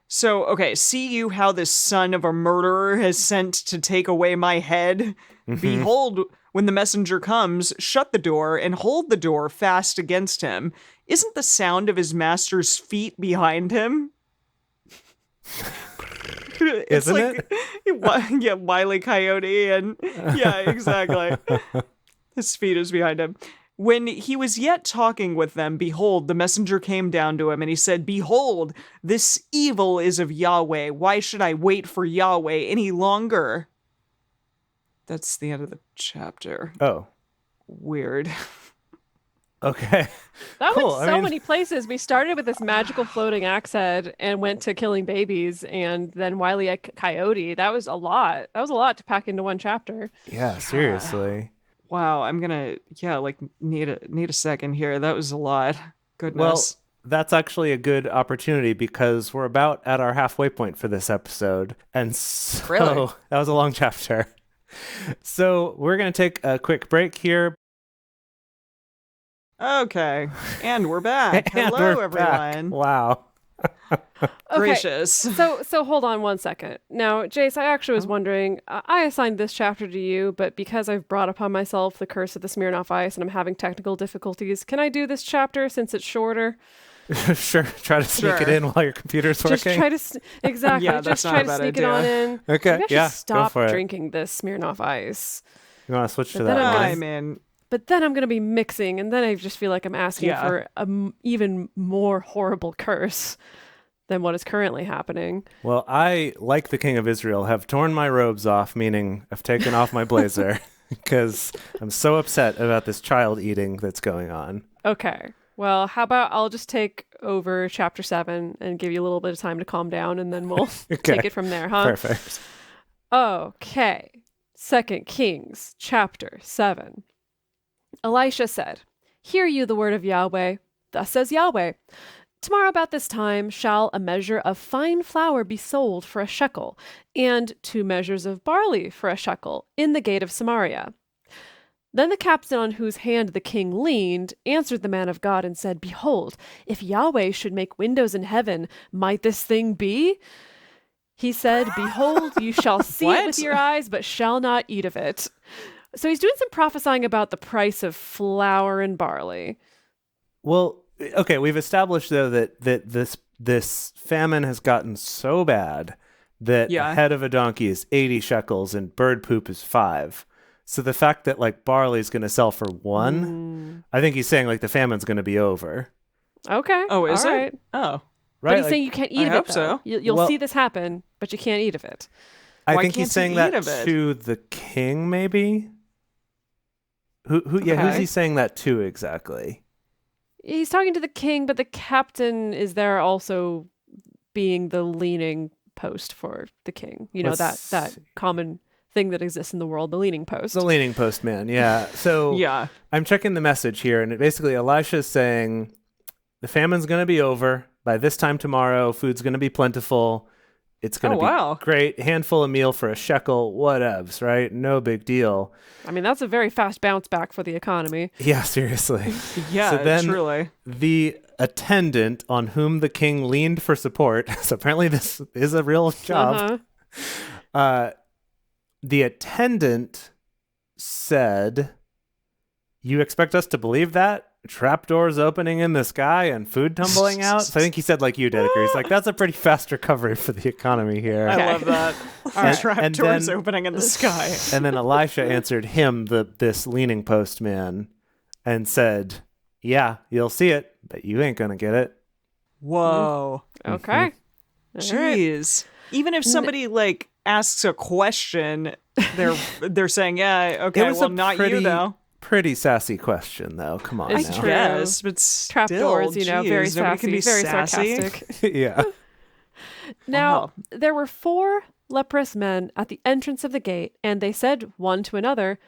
So, okay, see you how this son of a murderer has sent to take away my head?
Mm-hmm.
Behold, when the messenger comes, shut the door and hold the door fast against him. Isn't the sound of his master's feet behind him? It's
Isn't
it? Yeah, Wile E. Coyote, and yeah, exactly. His feet is behind him. When he was yet talking with them, behold, the messenger came down to him, and he said, Behold, this evil is of Yahweh. Why should I wait for Yahweh any longer? That's the end of the chapter.
Oh,
Weird.
okay.
That
Cool,
went
I
so
mean-
many places. We started with this magical floating axe head and went to killing babies and then Wile E. Coyote. That was a lot. That was a lot to pack into one chapter.
Yeah, seriously.
Wow, I'm gonna need a second here. That was a lot.
Well,
Goodness.
that's actually a good opportunity because we're about at our halfway point for this episode. And so
Really?
that was a long chapter. So we're going to take a quick break here.
Okay, and we're back.
And
Hello,
we're back.
everyone.
Wow.
Gracious.
So hold on one second. Now, Jace, I actually was wondering, I assigned this chapter to you, but because I've brought upon myself the curse of the Smirnoff Ice and I'm having technical difficulties, can I do this chapter since it's shorter?
Sure. Try to sneak it in while your computer's working.
Just try to exactly.
Yeah,
just
that's
try
not a
to
bad
sneak it on
idea.
in.
Okay,
Maybe I should
yeah, go
stop
for it.
drinking this Smirnoff Ice.
You want to switch to
But
that
then
one?
I mean,
But then I'm going to be mixing, and then I just feel like I'm asking
Yeah.
for an even more horrible curse than what is currently happening.
Well, I, like the King of Israel, have torn my robes off, meaning I've taken off my blazer, because I'm so upset about this child eating that's going on.
Okay. Well, how about I'll just take over chapter 7 and give you a little bit of time to calm down, and then we'll take it from there, huh?
Perfect.
Okay. 2 Kings chapter 7. Elisha said, "Hear you the word of Yahweh. Thus says Yahweh, tomorrow about this time shall a measure of fine flour be sold for a shekel, and 2 measures of barley for a shekel in the gate of Samaria." Then the captain on whose hand the king leaned answered the man of God and said, "Behold, if Yahweh should make windows in heaven, might this thing be?" He said, "Behold, you shall see it with
What?
your eyes, but shall not eat of it." So he's doing some prophesying about the price of flour and barley.
Well, okay, we've established, though, that this famine has gotten so bad that
Yeah.
a head of a donkey is 80 shekels and bird poop is 5. So the fact that, like, barley is going to sell for 1, I think he's saying, like, the famine's going to be over.
Okay.
oh, is
all
it?
right.
Oh.
But
Right?
he's
Like,
saying you can't eat
I
of
hope
it, though.
so.
You'll
Well-
see this happen, but you can't eat of it.
I
Why
think
can't
he's saying
he
that
eat of it?
to the king, maybe? Who's
Okay.
he saying that to exactly?
He's talking to the king, but the captain is there also being the leaning post for the king. You know,
Let's
that
see.
common thing that exists in the world, the leaning post.
The leaning post man, yeah. So
Yeah.
I'm checking the message here, and basically Elisha is saying the famine's going to be over. By this time tomorrow, food's going to be plentiful. It's going to be
wow.
great. Handful of meal for a shekel, whatevs, right? No big deal.
I mean, that's a very fast bounce back for the economy.
Yeah, seriously.
Yeah,
So then-
truly.
The attendant on whom the king leaned for support, so apparently this is a real job.
Uh-huh.
The attendant said, "You expect us to believe that? Trapdoors opening in the sky and food tumbling out?" So I think he said like you did, He's like, that's a pretty fast recovery for the economy here.
I
Okay.
love that.
right.
Trap
And
doors
then-
opening in the sky.
And then Elisha answered him, this leaning post man, and said, "Yeah, you'll see it, but you ain't going to get it."
Whoa.
Okay. All right.
Jeez. Even if somebody like asks a question, they're saying, "Yeah, okay,
It was
well,
a
not
pretty,
you though."
pretty sassy question, though. Come on
It's
now.
true.
Yes, but still,
Trapdoors, you know, very
geez, nobody
sassy,
can be
very
sassy.
sarcastic.
Yeah.
Now,
Wow.
there were 4 leprous men at the entrance of the gate, and they said one to another,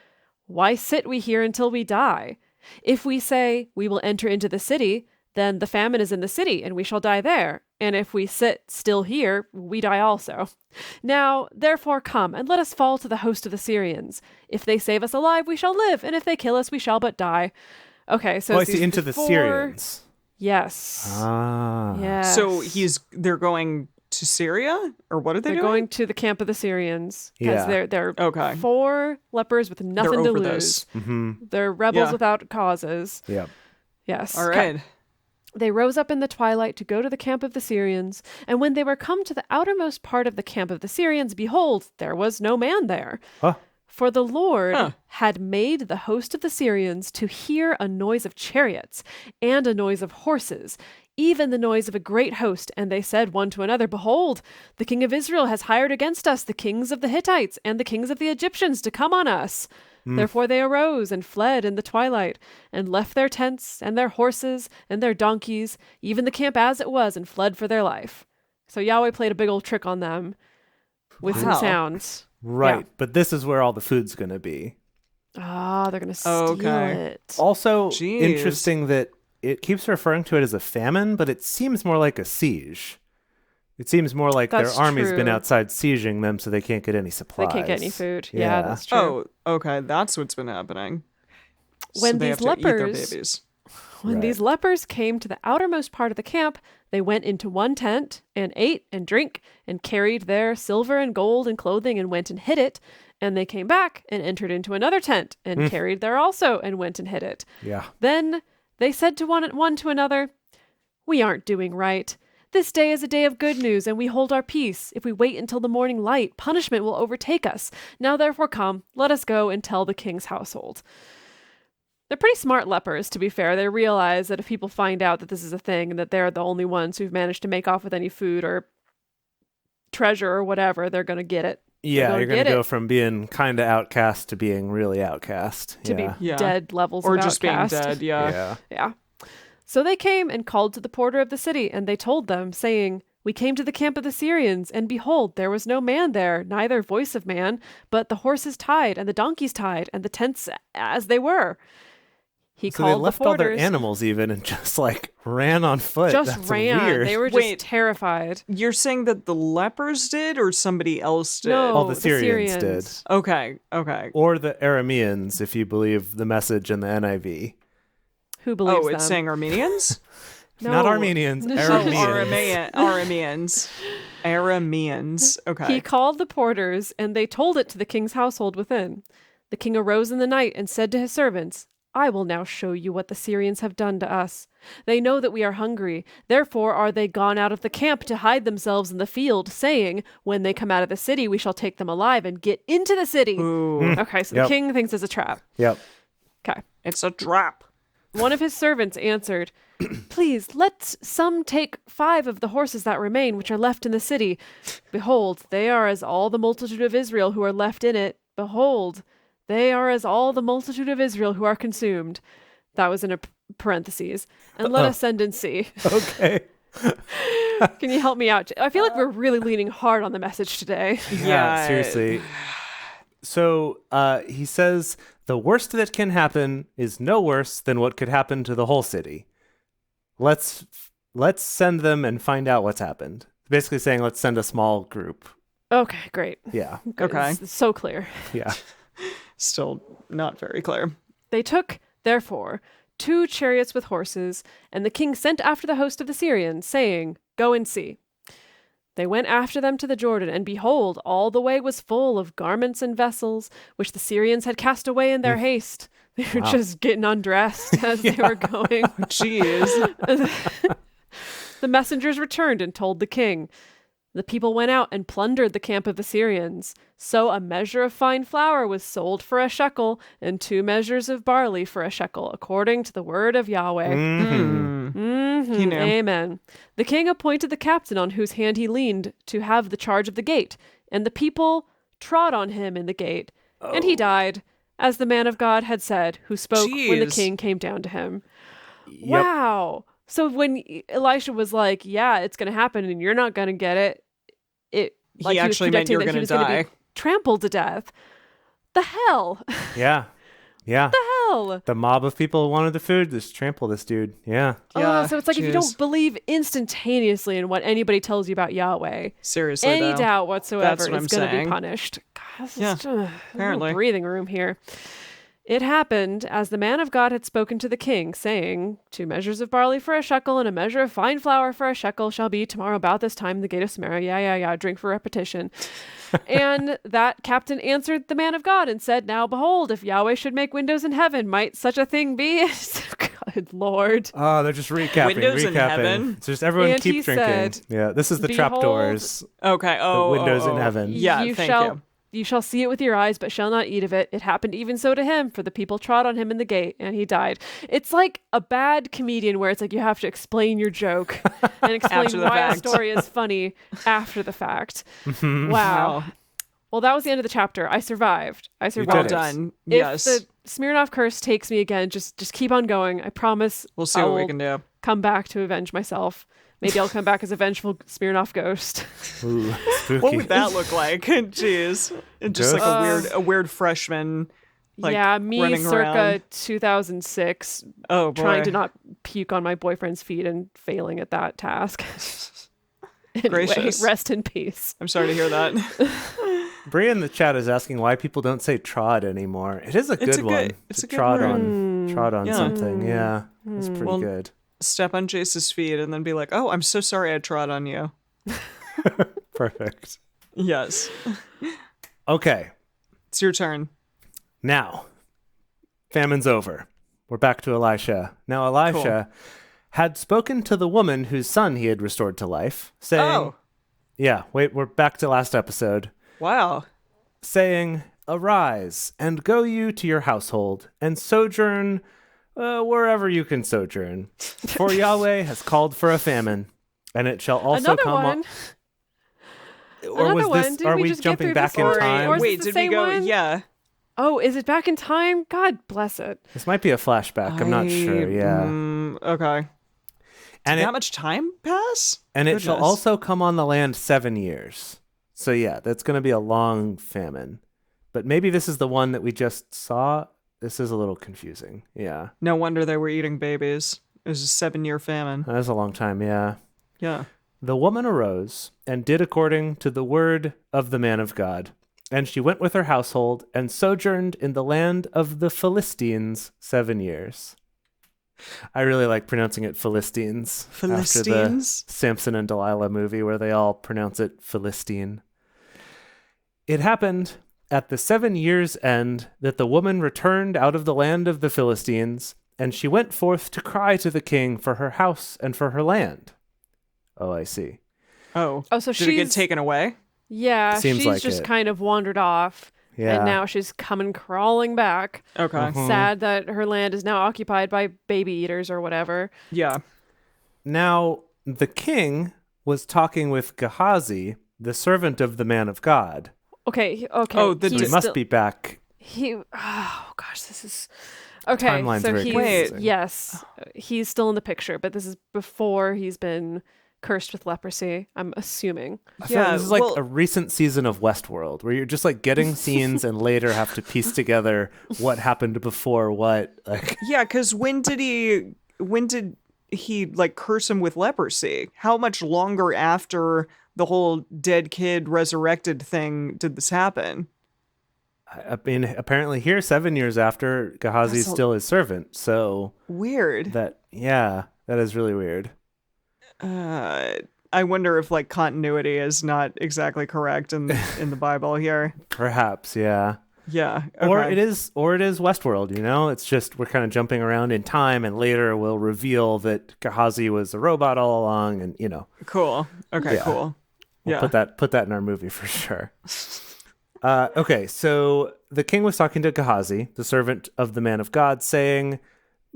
"Why sit we here until we die? If we say, we will enter into the city, then the famine is in the city, and we shall die there. And if we sit still here, we die also. Now, therefore, come, and let us fall to the host of the Syrians. If they save us alive, we shall live, and if they kill us, we shall but die." Okay, so
Oh, I
it's
see,
these
into the
4
Syrians.
Yes.
Ah.
Yes.
So they're going to Syria, or what are they
They're
doing?
going to the camp of the Syrians because
Yeah.
they're
Okay.
4 lepers with nothing to
over
lose.
this.
Mm-hmm.
They're rebels
Yeah.
without causes.
Yeah.
Yes.
All
Okay.
right.
They rose up in the twilight to go to the camp of the Syrians, and when they were come to the outermost part of the camp of the Syrians, behold, there was no man there.
Huh.
For the Lord
Huh.
had made the host of the Syrians to hear a noise of chariots and a noise of horses, even the noise of a great host. And they said one to another, "Behold, the king of Israel has hired against us the kings of the Hittites and the kings of the Egyptians to come on us." Therefore they arose and fled in the twilight, and left their tents and their horses and their donkeys, even the camp as it was, and fled for their life. So Yahweh played a big old trick on them with some
Wow.
sounds.
Right.
Yeah.
But this is where all the food's going to be.
Ah, they're going to steal
Okay.
it.
Also,
Jeez.
interesting that it keeps referring to it as a famine, but it seems more like a siege. It seems more like
That's
their army's been
true.
outside sieging them so they can't get any
They
supplies.
can't get any food. Yeah,
Yeah.
that's true.
Oh, okay. That's what's been happening.
When
so they
these
have to eat their
lepers-
babies.
When these lepers came to the outermost part of the camp, they went into one tent and ate and drank and carried their silver and gold and clothing and went and hid it. And they came back and entered into another tent and carried there also and went and hid it.
Yeah.
Then they said to one to another, "We aren't doing right. This day is a day of good news, and we hold our peace. If we wait until the morning light, punishment will overtake us. Now therefore come, let us go and tell the king's household." They're pretty smart lepers, to be fair. They realize that if people find out that this is a thing and that they're the only ones who've managed to make off with any food or treasure or whatever, they're going to get it.
Yeah, you're going to go from being kind of outcast to being really outcast.
To be dead levels
or
of
just
outcast.
being dead,
Yeah. So they came and called to the porter of the city, and they told them, saying, "We came to the camp of the Syrians, and behold, there was no man there, neither voice of man, but the horses tied, and the donkeys tied, and the tents as they were." He
So
called
they left
the
all their
porters.
animals even and just like ran on foot.
Just
That's
ran.
weird.
They were just
Wait.
terrified.
You're saying that the lepers did or somebody else did?
No,
All the Syrians did.
Okay.
Or the Arameans, if you believe the message in the NIV.
Who believes
Oh,
them?
it's saying Armenians?
No.
Not Armenians,
Oh,
Arameans.
Arameans. Okay.
He called the porters, and they told it to the king's household within. The king arose in the night and said to his servants, "I will now show you what the Syrians have done to us. They know that we are hungry. Therefore are they gone out of the camp to hide themselves in the field, saying, when they come out of the city, we shall take them alive and get into the city."
Ooh.
Okay, so
Yep.
the king thinks it's a trap.
Yep.
Okay.
It's a trap.
One of his servants answered, "Please, let some take 5 of the horses that remain, which are left in the city. Behold, they are as all the multitude of Israel who are left in it. Behold, they are as all the multitude of Israel who are consumed." That was in a parentheses. "And let us send and see."
Okay.
Can you help me out? I feel like we're really leaning hard on the message today.
Yeah.
Seriously. So he says the worst that can happen is no worse than what could happen to the whole city. Let's send them and find out what's happened. Basically saying let's send a small group.
Okay, great.
Yeah.
Good.
Okay.
It's so clear.
Yeah.
Still not very clear.
They took, therefore, 2 chariots with horses, and the king sent after the host of the Syrians, saying, "Go and see." They went after them to the Jordan, and behold, all the way was full of garments and vessels, which the Syrians had cast away in their haste. They were just getting undressed as they were going.
Jeez.
The messengers returned and told the king. The people went out and plundered the camp of the Syrians. So a measure of fine flour was sold for a shekel, and 2 measures of barley for a shekel, according to the word of Yahweh.
He knew.
Amen. The king appointed the captain on whose hand he leaned to have the charge of the gate, and the people trod on him in the gate, and he died, as the man of God had said, who spoke when the
Jeez.
king came down to him.
Yep.
Wow. So when Elisha was like, "Yeah, it's going to happen, and you're not going to get it,"
He
was
actually meant you
predicting
were
that he
gonna
was gonna
die.
be trampled to death. The hell?
Yeah. Yeah.
The hell?
The mob of people who wanted the food just trample this dude. Yeah.
Yeah,
So it's like if you
jeez.
don't believe instantaneously in what anybody tells you about Yahweh,
Seriously,
any
though.
doubt whatsoever
That's what
is
I'm
going to be
saying.
punished. God, this
Yeah,
is just,
apparently.
no breathing room here. It happened as the man of God had spoken to the king, saying, 2 measures of barley for a shekel and a measure of fine flour for a shekel shall be tomorrow about this time in the gate of Samaria. Yeah, drink for repetition. And that captain answered the man of God and said, "Now behold, if Yahweh should make windows in heaven, might such a thing be?" Good Lord.
Oh, they're just recapping.
Windows in heaven?
It's just everyone
And he
keep drinking.
said,
Yeah. This is the
"Behold,
trapdoors.
Okay. Oh,
The windows in heaven.
Yeah,
you
thank
shall
you.
you shall see it with your eyes, but shall not eat of it. It happened even so to him, for the people trod on him in the gate, and he died. It's like a bad comedian where it's like you have to explain your joke and explain
After the
why a
fact.
story is funny after the fact. Wow.
Wow.
Well, that was the end of the chapter. I survived. I
did
survived.
Well
it.
done.
If
Yes.
the Smirnoff curse takes me again, just keep on going. I promise.
We'll see
I
what we
will
can do.
come back to avenge myself. Maybe I'll come back as a vengeful Smirnoff ghost.
Ooh, spooky.
What would that look like? Jeez. Just like
Ghosts?
a weird freshman. Like,
yeah, me
running
circa
around.
2006,
Oh, boy.
trying to not puke on my boyfriend's feet and failing at that task. Anyway,
Gracious.
rest in peace.
I'm sorry to hear that.
Bria in the chat is asking why people don't say trod anymore. It is a good one.
It's
to
a good
trod
word.
on. Trod on
Yeah.
something. Yeah, that's pretty
Well,
good.
Step on Jace's feet and then be like, "Oh, I'm so sorry I trod on you."
Perfect.
Yes.
Okay,
It's your turn.
now famine's over. We're back to Elisha. Now Elisha had spoken to the woman whose son he had restored to life, saying,
Oh,
yeah, wait, we're back to last episode,
wow.
saying, "Arise, and go you to your household, and sojourn wherever you can sojourn. For Yahweh has called for a famine, and it shall also
Another
come
one.
Or
Another
was
one.
this,
Did
are
we
we
just get
jumping
through
back
this
in
already?
time?
Or is
Wait,
this the
did we
same
go?
one?
Yeah.
Oh, is it back in time? God bless it.
This might be a flashback. I'm not sure. Yeah.
Okay.
And
Did
it,
that much time pass?
and it shall
Goodness.
also come on the land 7 years. So yeah, that's going to be a long famine. But maybe this is the one that we just saw. This is a little confusing. Yeah.
No wonder they were eating babies. It was a 7-year famine.
That was a long time. Yeah.
Yeah.
The woman arose and did according to the word of the man of God. And she went with her household and sojourned in the land of the Philistines 7 years. I really like pronouncing it Philistines. After
Philistines?
the Samson and Delilah movie where they all pronounce it Philistine. It happened at the 7 years' end that the woman returned out of the land of the Philistines, and she went forth to cry to the king for her house and for her land. Oh, I see.
Oh.
Oh, so
Did it get
she's
taken away?
yeah.
Seems
she's
like
just
it.
kind of wandered off,
Yeah.
and now she's coming crawling back.
Okay.
Mhm.
Sad that her land is now occupied by baby eaters or whatever.
Yeah.
Now, the king was talking with Gehazi, the servant of the man of God.
Okay. Okay.
Oh, the
So he
he's
must
still-
be back.
He. Oh gosh, this is. Okay,
Timeline's
so
very
he's
confusing.
yes, he's still in the picture, but this is before he's been cursed with leprosy. I'm assuming.
I feel like
Yeah,
this is like
well-
a recent season of Westworld where you're just like getting scenes and later have to piece together what happened before what. Like,
Yeah, because when did he like curse him with leprosy? How much longer after the whole dead kid resurrected thing did this happen?
I mean, apparently here 7 years after Gehazi's
That's a-
still his servant. So
Weird.
that is really weird.
I wonder if like continuity is not exactly correct in the Bible here.
Perhaps, yeah.
Yeah.
Or
okay.
it is Westworld, you know? It's just we're kind of jumping around in time and later we'll reveal that Gehazi was a robot all along and, you know.
Cool. Okay,
Yeah.
cool.
We'll
Yeah.
put that in our movie for sure. Okay, so the king was talking to Gehazi, the servant of the man of God, saying,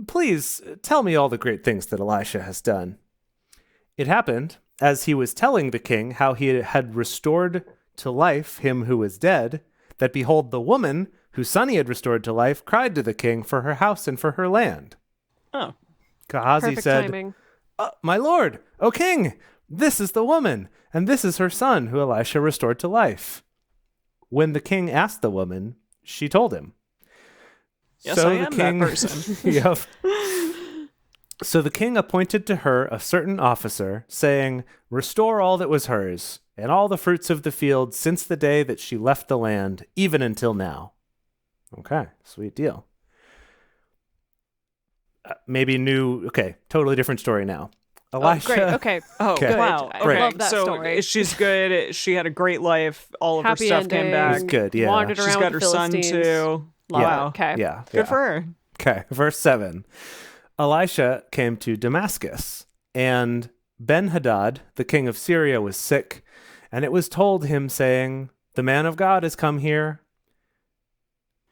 "Please tell me all the great things that Elisha has done." It happened, as he was telling the king how he had restored to life him who was dead, that behold, the woman whose son he had restored to life cried to the king for her house and for her land.
Oh.
Gehazi
Perfect
said,
timing.
"My lord, O king, this is the woman, and this is her son who Elisha restored to life." When the king asked the woman, she told him.
Yes,
So
I
the
am
king-
that person.
Yep. So the king appointed to her a certain officer, saying, "Restore all that was hers, and all the fruits of the field since the day that she left the land, even until now." Okay, sweet deal. Totally different story now. Elisha,
Oh, great. Okay.
Oh,
Okay.
wow.
I
Okay.
love that
so
story.
she's good. She had a great life. All of
Happy
her stuff
ending.
came
It
back.
was good, yeah.
Wandered
She's
around
got
with
her
the
son
Philistines.
too.
Love
Wow.
it. Okay.
Yeah,
Good for her.
Okay, verse 7. Elisha came to Damascus, and Ben-Hadad, the king of Syria, was sick, and it was told him, saying, "The man of God has come here."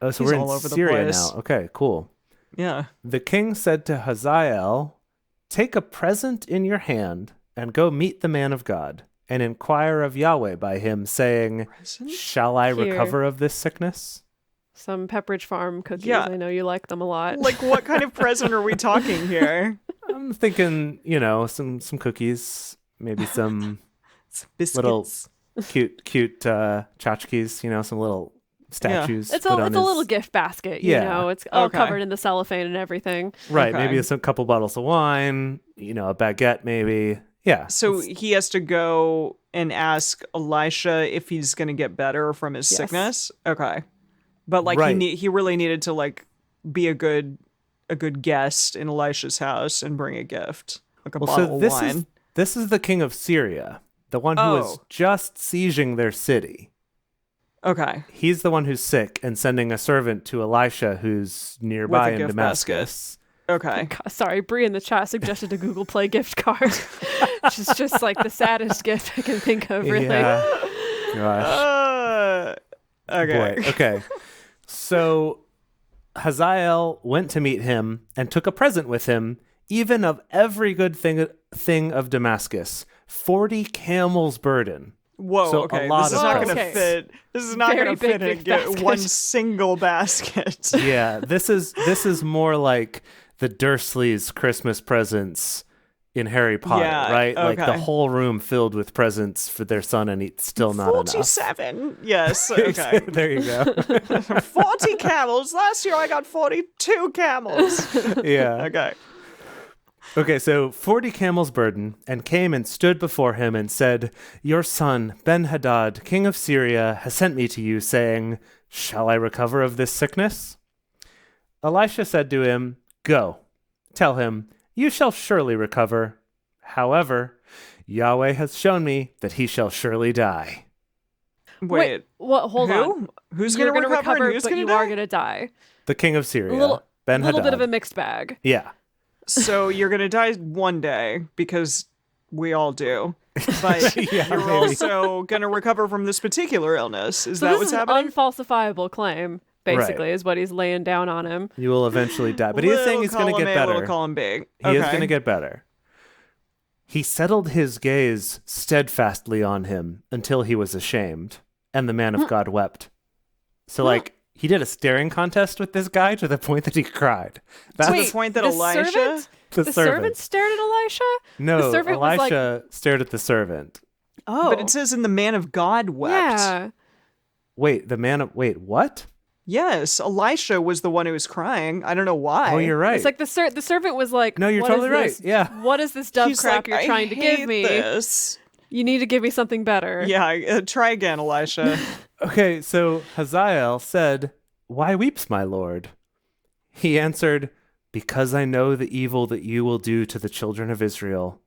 Oh, so
He's
we're in
all over the
Syria
place.
now. Okay, cool.
Yeah.
The king said to Hazael, "Take a present in your hand, and go meet the man of God, and inquire of Yahweh by him, saying,
Present?
Shall I
Here.
recover of this sickness?"
Some Pepperidge Farm cookies.
Yeah.
I know you like them a lot.
Like, what kind of present are we talking here?
I'm thinking, some cookies, maybe some
Biscuits.
little cute tchotchkes, some little statues.
It's
put
a
on
little
his-
gift basket,
Yeah.
It's all
Okay.
covered in the cellophane and everything.
Right,
Okay.
maybe some couple bottles of wine, a baguette maybe. Yeah.
So he has to go and ask Elisha if he's going to get better from his
Yes.
sickness. Okay. But like
Right.
he really needed to like be a good a good guest in Elisha's house and bring a gift, like a
Well,
bottle
so
of
this
wine.
this is the king of Syria, the one who is
Oh.
just sieging their city.
Okay.
He's the one who's sick and sending a servant to Elisha, who's nearby in
gift
Damascus.
Okay.
God, sorry, Bree in the chat suggested a Google Play gift card, which is just like the saddest gift I can think of, really.
Yeah. Gosh.
Okay.
Boy. Okay. So Hazael went to meet him and took a present with him, even of every good thing of Damascus, 40 camels' burden.
Whoa.
So a
Okay.
lot
This is
of
not
presents.
going to fit. This is not
Very
going to
big,
fit
big
in
basket.
one single basket.
Yeah, this is more like the Dursleys' Christmas presents in Harry Potter,
Yeah,
right? Like the
okay.
whole room filled with presents for their son, and it's still not enough.
47. Yes. Okay.
There you go.
40 camels. Last year I got 42 camels.
Yeah.
Okay.
Okay, so 40 camels' burden, and came and stood before him and said, "Your son, Ben-Hadad, king of Syria, has sent me to you, saying, 'Shall I recover of this sickness?' Elisha said to him, 'Go, tell him, you shall surely recover. However, Yahweh has shown me that he shall surely die.'"
Wait.
What? Hold
who?
on.
Who's
You're
going to
gonna
recover and who's
but
going
you
to
are
die?
gonna die.
The king of Syria,
A little
Ben-Hadad.
bit of a mixed bag.
Yeah.
So you're going to die one day because we all do. But
Yeah,
you're
maybe.
also going to recover from this particular illness. Is
So
that
this
what's
is an
happening?
unfalsifiable claim, basically, is what he's laying down on him.
You will eventually die. But he is saying he's going to get better.
Little column B.
He is going to get better. He settled his gaze steadfastly on him until he was ashamed, and the man of God wept. So, like, he did a staring contest with this guy to the point that he cried.
To
That's
the point that
the
Elisha...
servant?
the
servant stared at Elisha?
No,
the servant was like-
Elisha stared at the servant.
Oh.
But it says in the man of God wept.
Yeah.
Wait, what?
Yes, Elisha was the one who was crying. I don't know why.
Oh, you're right.
It's like the servant was like,
No, you're
"What is
totally right.
this?
Yeah.
What is this dove
He's
crap
like,
you're
I
trying to
hate
give me?
this.
You need to give me something better."
Yeah, try again, Elisha.
Okay, so Hazael said, "Why weeps my lord?" He answered, "Because I know the evil that you will do to the children of Israel.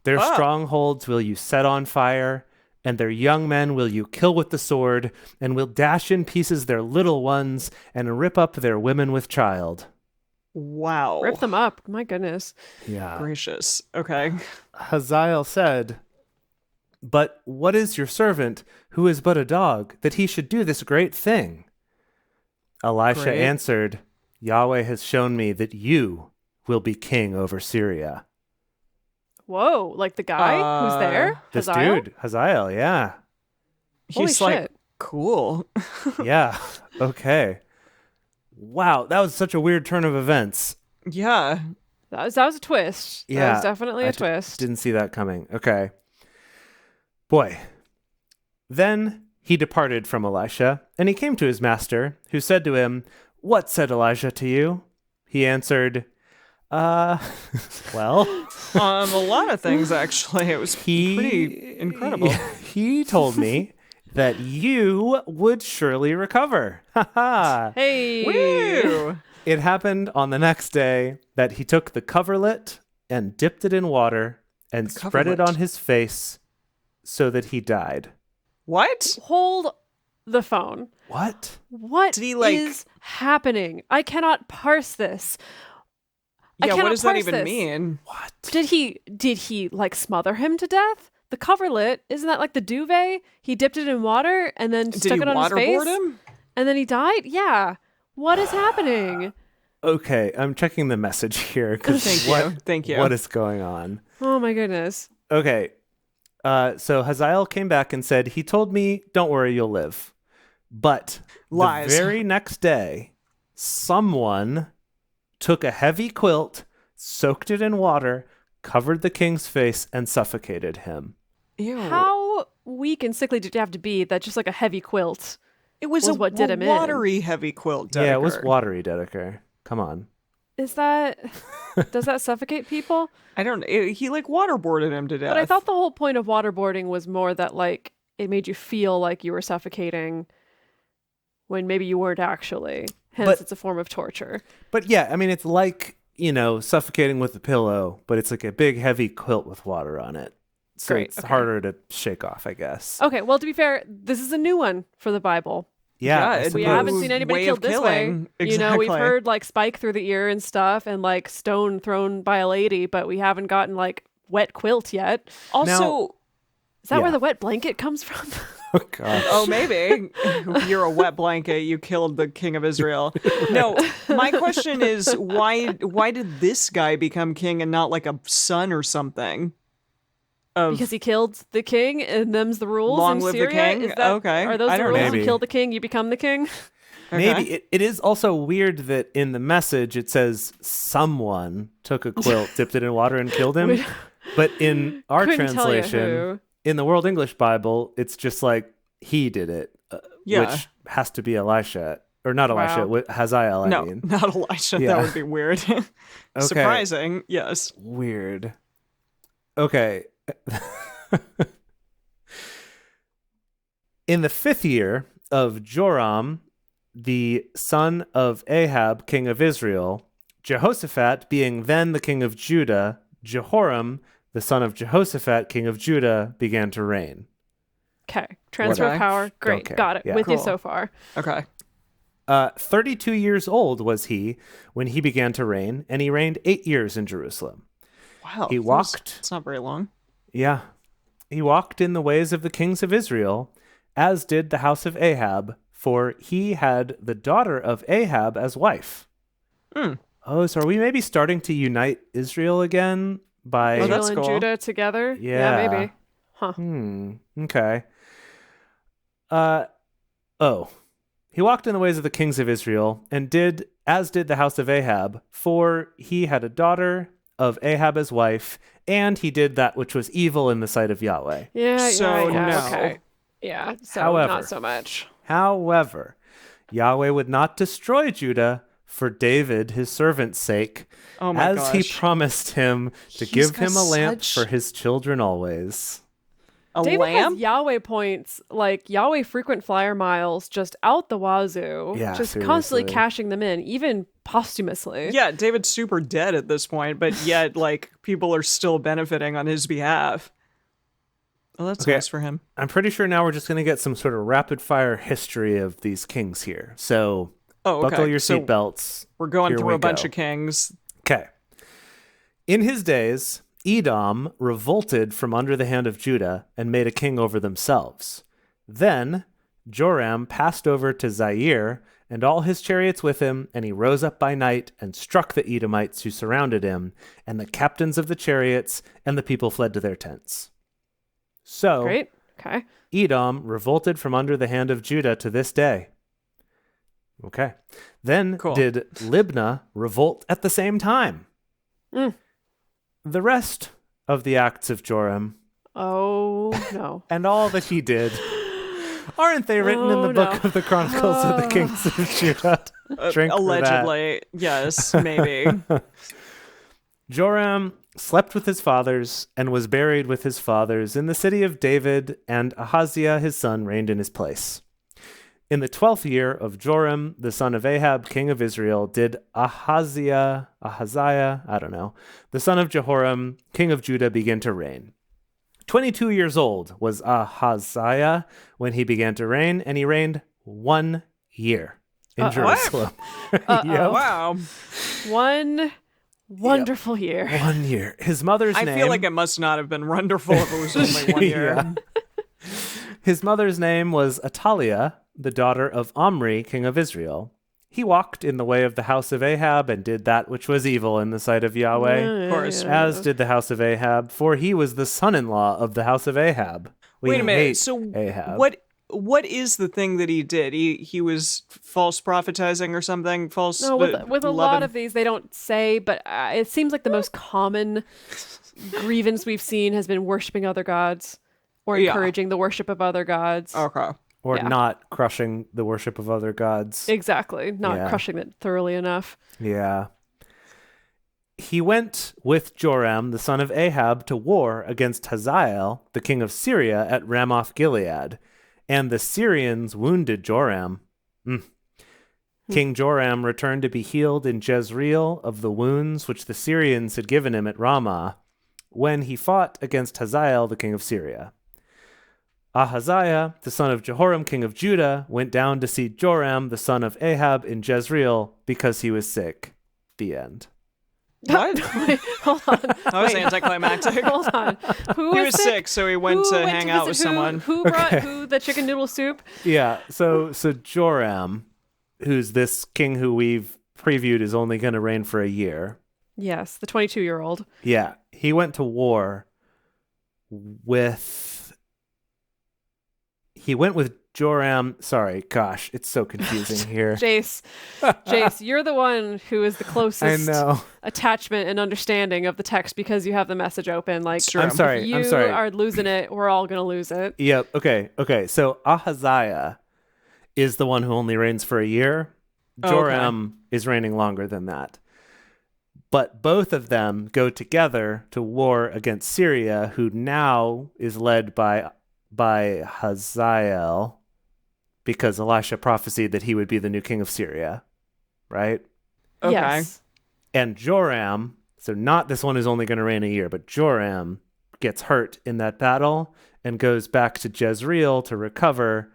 Their strongholds will you set on fire, and their young men will you kill with the sword, and will dash in pieces their little ones, and rip up their women with child."
Wow.
Rip them up. My goodness.
Yeah.
Gracious. Okay.
Hazael said, "But what is your servant, who is but a dog, that he should do this great thing?" Elisha
Great.
answered, "Yahweh has shown me that you will be king over Syria."
Whoa. Like the guy who's there?
This
Hazael?
dude, Hazael, yeah.
Holy
He's like,
shit.
cool.
Yeah. Okay. Wow, that was such a weird turn of events.
Yeah.
That was a twist. That
Yeah,
was definitely
I
a twist.
Didn't see that coming. Okay. Boy. Then he departed from Elisha, and he came to his master, who said to him, "What said Elijah to you?" He answered, well,
A lot of things, actually. It was pretty incredible.
He told me that you would surely recover. Ha ha.
Hey.
Woo!
It happened on the next day that he took the coverlet and dipped it in water and spread it
coverlet.
on his face so that he died.
What?
Hold the phone.
What?
What
Did he, like-
is happening? I cannot parse this. I
Yeah, what
cannot
does that
parse
even
this.
mean?
What?
Did he like smother him to death? The coverlet, isn't that like the duvet? He dipped it in water and then
Did
stuck
he
it on his face.
waterboard him?
And then he died? Yeah. What is happening?
Okay, I'm checking the message here. 'Cause
Thank you.
What is going on?
Oh my goodness.
Okay. So Hazael came back and said, "He told me, don't worry, you'll live." But
Lies.
the very next day, someone took a heavy quilt, soaked it in water, covered the king's face, and suffocated him.
Ew.
How weak and sickly did you have to be that just like a heavy quilt?
It was
what did him in.
watery heavy quilt, Dedeker.
Yeah, it was watery, Dedeker. Come on.
Is that does that suffocate people?
I don't he like waterboarded him to death.
But I thought the whole point of waterboarding was more that like it made you feel like you were suffocating when maybe you weren't actually. Hence, it's a form of torture.
But yeah, I mean, it's like, suffocating with a pillow, but it's like a big, heavy quilt with water on it. So
Great,
it's
okay.
harder to shake off, I guess.
Okay, well, to be fair, this is a new one for the Bible.
Yeah, I
it's
We
suppose.
haven't seen anybody
way
killed
of
this
killing.
way.
Exactly.
We've heard like spike through the ear and stuff and like stone thrown by a lady, but we haven't gotten like wet quilt yet.
Also,
Is that
Yeah.
where the wet blanket comes from?
Oh, gosh.
oh, maybe you're a wet blanket. You killed the king of Israel. No, my question is why did this guy become king and not like a son or something?
Because he killed the king and them's the rules
Long
in
live the
Syria?
king?
Is that,
Okay.
Are those
I
the
don't
rules?
know.
Maybe.
You kill the king, you become the king?
Maybe. It is also weird that in the message it says someone took a quilt, dipped it in water, and killed him. But in our
Couldn't tell you
translation,
who.
in the World English Bible, it's just like he did it,
Yeah.
which has to be Elisha. Or not Elisha,
Wow.
Hazael, I
No,
mean.
not Elisha.
Yeah.
That would be weird. Surprising, yes.
Weird. Okay. In the 5th year of Joram, the son of Ahab, king of Israel, Jehoshaphat being then the king of Judah, Jehoram, the son of Jehoshaphat, king of Judah, began to reign.
Okay. Transfer
Okay.
of power. Great.
Okay,
Got it.
yeah.
With you
Cool.
so far.
Okay.
32 years old was he when he began to reign, and he reigned 8 years in Jerusalem.
Wow.
He walked.
It's not very long.
Yeah. He walked in the ways of the kings of Israel, as did the house of Ahab, for he had the daughter of Ahab as wife.
Hmm.
Oh, so are we maybe starting to unite Israel again by...
Oh,
Israel
that's
and
cool.
Judah together?
Yeah.
maybe. Huh.
Okay. He walked in the ways of the kings of Israel, and did as did the house of Ahab, for he had a daughter of Ahab as wife, and he did that which was evil in the sight of Yahweh.
Yeah,
So,
yeah,
no.
okay. Yeah, so
However.
not so much.
However, Yahweh would not destroy Judah for David, his servant's sake,
Oh my
as
gosh.
he promised him to
He's
give
got
him a lamp
such-
for his children always.
A
David
lamb?
has Yahweh points, like Yahweh frequent flyer miles, just out the wazoo.
Yeah,
just
seriously.
constantly cashing them in, even posthumously.
Yeah, David's super dead at this point, but yet, like, people are still benefiting on his behalf. Well, that's
Okay.
nice for him.
I'm pretty sure now we're just going to get some sort of rapid fire history of these kings here. So
Oh, okay.
buckle your
So
seatbelts.
we're going
Here
through
we
a bunch
go.
of kings.
Okay. In his days, Edom revolted from under the hand of Judah and made a king over themselves. Then Joram passed over to Zaire and all his chariots with him, and he rose up by night and struck the Edomites who surrounded him, and the captains of the chariots, and the people fled to their tents. So
Great. Okay.
Edom revolted from under the hand of Judah to this day. Okay. Then
Cool.
did Libnah revolt at the same time.
Mm.
The rest of the acts of Joram
Oh, no.
and all that he did, aren't they written in
Oh,
the
no.
book of the Chronicles of the Kings of Judah? Drink for that.
Allegedly. Yes, maybe.
Joram slept with his fathers and was buried with his fathers in the city of David, and Ahaziah his son reigned in his place. In the 12th year of Joram, the son of Ahab, king of Israel, did Ahaziah, the son of Jehoram, king of Judah, begin to reign. 22 years old was Ahaziah when he began to reign, and he reigned 1 year in Jerusalem. Yep.
Wow.
One wonderful year.
1 year. His mother's
I
name...
feel like it must not have been wonderful if it was only 1 year.
Yeah. His mother's name was Ataliah, the daughter of Omri, king of Israel. He walked in the way of the house of Ahab and did that which was evil in the sight of Yahweh,
Of course.
as did the house of Ahab, for he was the son-in-law of the house of Ahab. We
Wait a minute.
hate
So
Ahab.
what is the thing that he did? He was false prophetizing or something? False
No, with a lot
loving-
of these, they don't say, but it seems like the most common grievance we've seen has been worshiping other gods or
Yeah.
encouraging the worship of other gods.
Okay.
Or
yeah.
not crushing the worship of other gods.
Exactly. Not
Yeah.
crushing it thoroughly enough.
Yeah. He went with Joram, the son of Ahab, to war against Hazael, the king of Syria, at Ramoth Gilead, and the Syrians wounded Joram. King Joram returned to be healed in Jezreel of the wounds which the Syrians had given him at Ramah when he fought against Hazael, the king of Syria. Ahaziah, the son of Jehoram, king of Judah, went down to see Joram, the son of Ahab, in Jezreel because he was sick. The end.
What?
Wait, hold on.
That was anticlimactic.
Hold on. Who
He was sick, so he went to hang out with someone.
Who brought who the chicken noodle soup?
Yeah, so Joram, who's this king who we've previewed is only going to reign for a year.
Yes, the 22-year-old.
Yeah, he went to war with... He went with Joram. Sorry, gosh, it's so confusing here.
Jace, you're the one who is the closest attachment and understanding of the text because you have the message open. Like,
True.
I'm sorry.
If you are losing it, we're all going to lose it.
Yep. Okay. So Ahaziah is the one who only reigns for a year. Joram is reigning longer than that. But both of them go together to war against Syria, who now is led by Hazael, because Elisha prophesied that he would be the new king of Syria, right?
Okay.
Yes.
And Joram, so not this one is only going to reign a year, but Joram gets hurt in that battle and goes back to Jezreel to recover,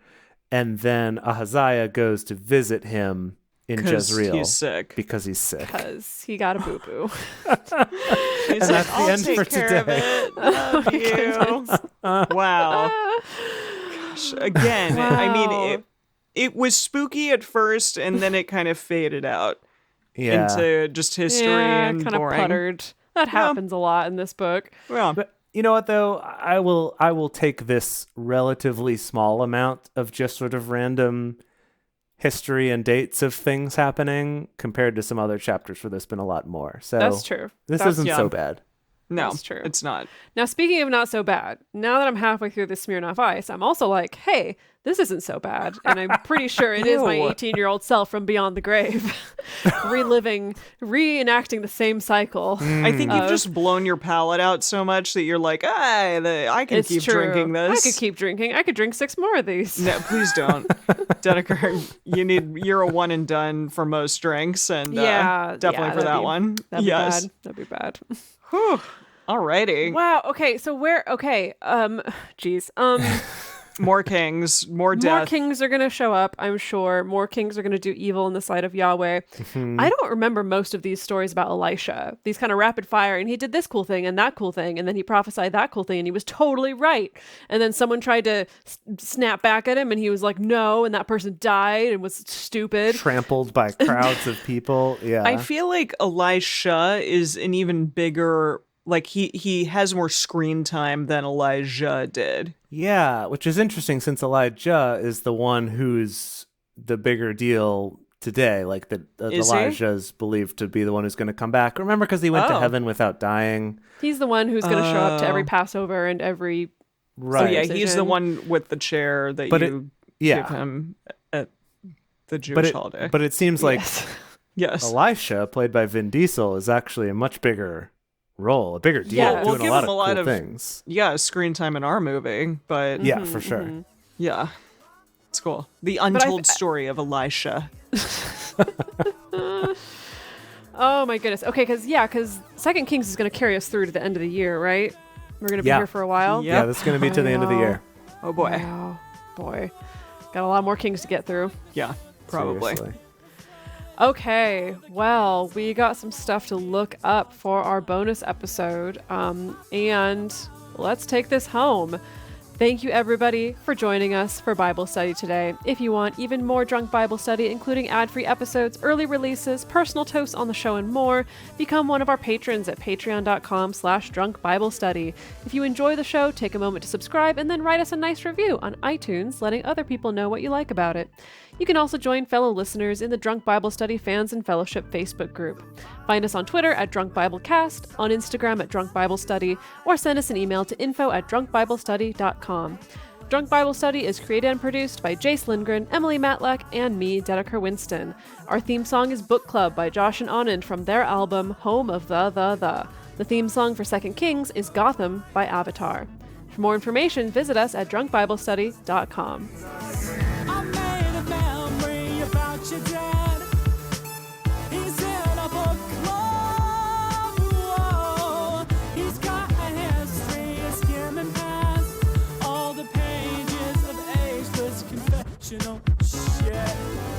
and then Ahaziah goes to visit him in Jezreel.
He's sick.
Because he's sick.
Because he got a boo-boo.
He's
And that's the
I'll
end
take
for
care of
today.
it. Love you. Wow. Gosh, again,
Wow.
I mean, it was spooky at first, and then it kind of faded out into just history and
kind of
boring.
puttered. That happens a lot in this book.
Well,
But you know what, though? I will take this relatively small amount of just sort of random history and dates of things happening compared to some other chapters where there's been a lot more. So
That's true.
This
That's-
isn't so bad.
no,
That's true.
it's not.
Now, speaking of not so bad, now that I'm halfway through this Smirnoff Ice, I'm also like, hey, this isn't so bad. And I'm pretty sure it is my
Ew.
18-year-old self from beyond the grave, reenacting the same cycle.
I think you've just blown your palate out so much that you're like, I can
It's
keep
true.
drinking this.
I could keep drinking. I could drink 6 more of these.
No, please don't. Dedeker, you're a one and done for most drinks, and definitely for that one.
That'd be
Yes.
bad. That'd be bad.
Whew. Alrighty.
Wow. Okay. So geez.
More kings, more death.
More kings are going to show up, I'm sure. More kings are going to do evil in the sight of Yahweh. I don't remember most of these stories about Elisha. These kind of rapid fire, and he did this cool thing and that cool thing, and then he prophesied that cool thing, and he was totally right. And then someone tried to snap back at him, and he was like, no, and that person died and was stupid.
Trampled by crowds of people. Yeah.
I feel like Elisha is an even bigger, like he has more screen time than Elijah did.
Yeah, which is interesting since Elijah is the one who's the bigger deal today. Like that
Is he?
Elijah's believed to be the one who's going to come back. Remember, because he went to heaven without dying.
He's the one who's going to show up to every Passover and every...
Right.
Oh yeah, he's the
Circumcision.
one with the chair that
But
you
yeah.
give him at the Jewish holiday.
But it seems like
Yes.
Elisha, played by Vin Diesel, is actually a much bigger role, a bigger deal,
Yeah,
we'll
doing
give
a lot
him
of
a lot
cool
of-
things.
Yeah, screen time in our movie, but
Yeah, for sure.
yeah. It's cool. The untold story of Elisha.
Oh my goodness. Okay, because Second Kings is going to carry us through to the end of the year, right? We're going to be
Yeah.
here for a while.
Yep.
Yeah, that's going to be to the end of the year.
Oh boy.
Wow. Boy. Got a lot more Kings to get through.
Yeah, probably.
Seriously.
Okay, well, we got some stuff to look up for our bonus episode, and let's take this home. Thank you, everybody, for joining us for Bible study today. If you want even more Drunk Bible Study, including ad-free episodes, early releases, personal toasts on the show, and more, become one of our patrons at patreon.com/drunkbiblestudy. If you enjoy the show, take a moment to subscribe and then write us a nice review on iTunes, letting other people know what you like about it. You can also join fellow listeners in the Drunk Bible Study Fans and Fellowship Facebook group. Find us on Twitter at Drunk Bible Cast, on Instagram at Drunk Bible Study, or send us an email to info@drunkbiblestudy.com. Drunk Bible Study is created and produced by Jace Lindgren, Emily Matlack, and me, Dedeker Winston. Our theme song is Book Club by Josh and Anand from their album Home of the. The theme song for Second Kings is Gotham by Avatar. For more information, visit us at drunkbiblestudy.com.
I made a memory about your dad.
yet.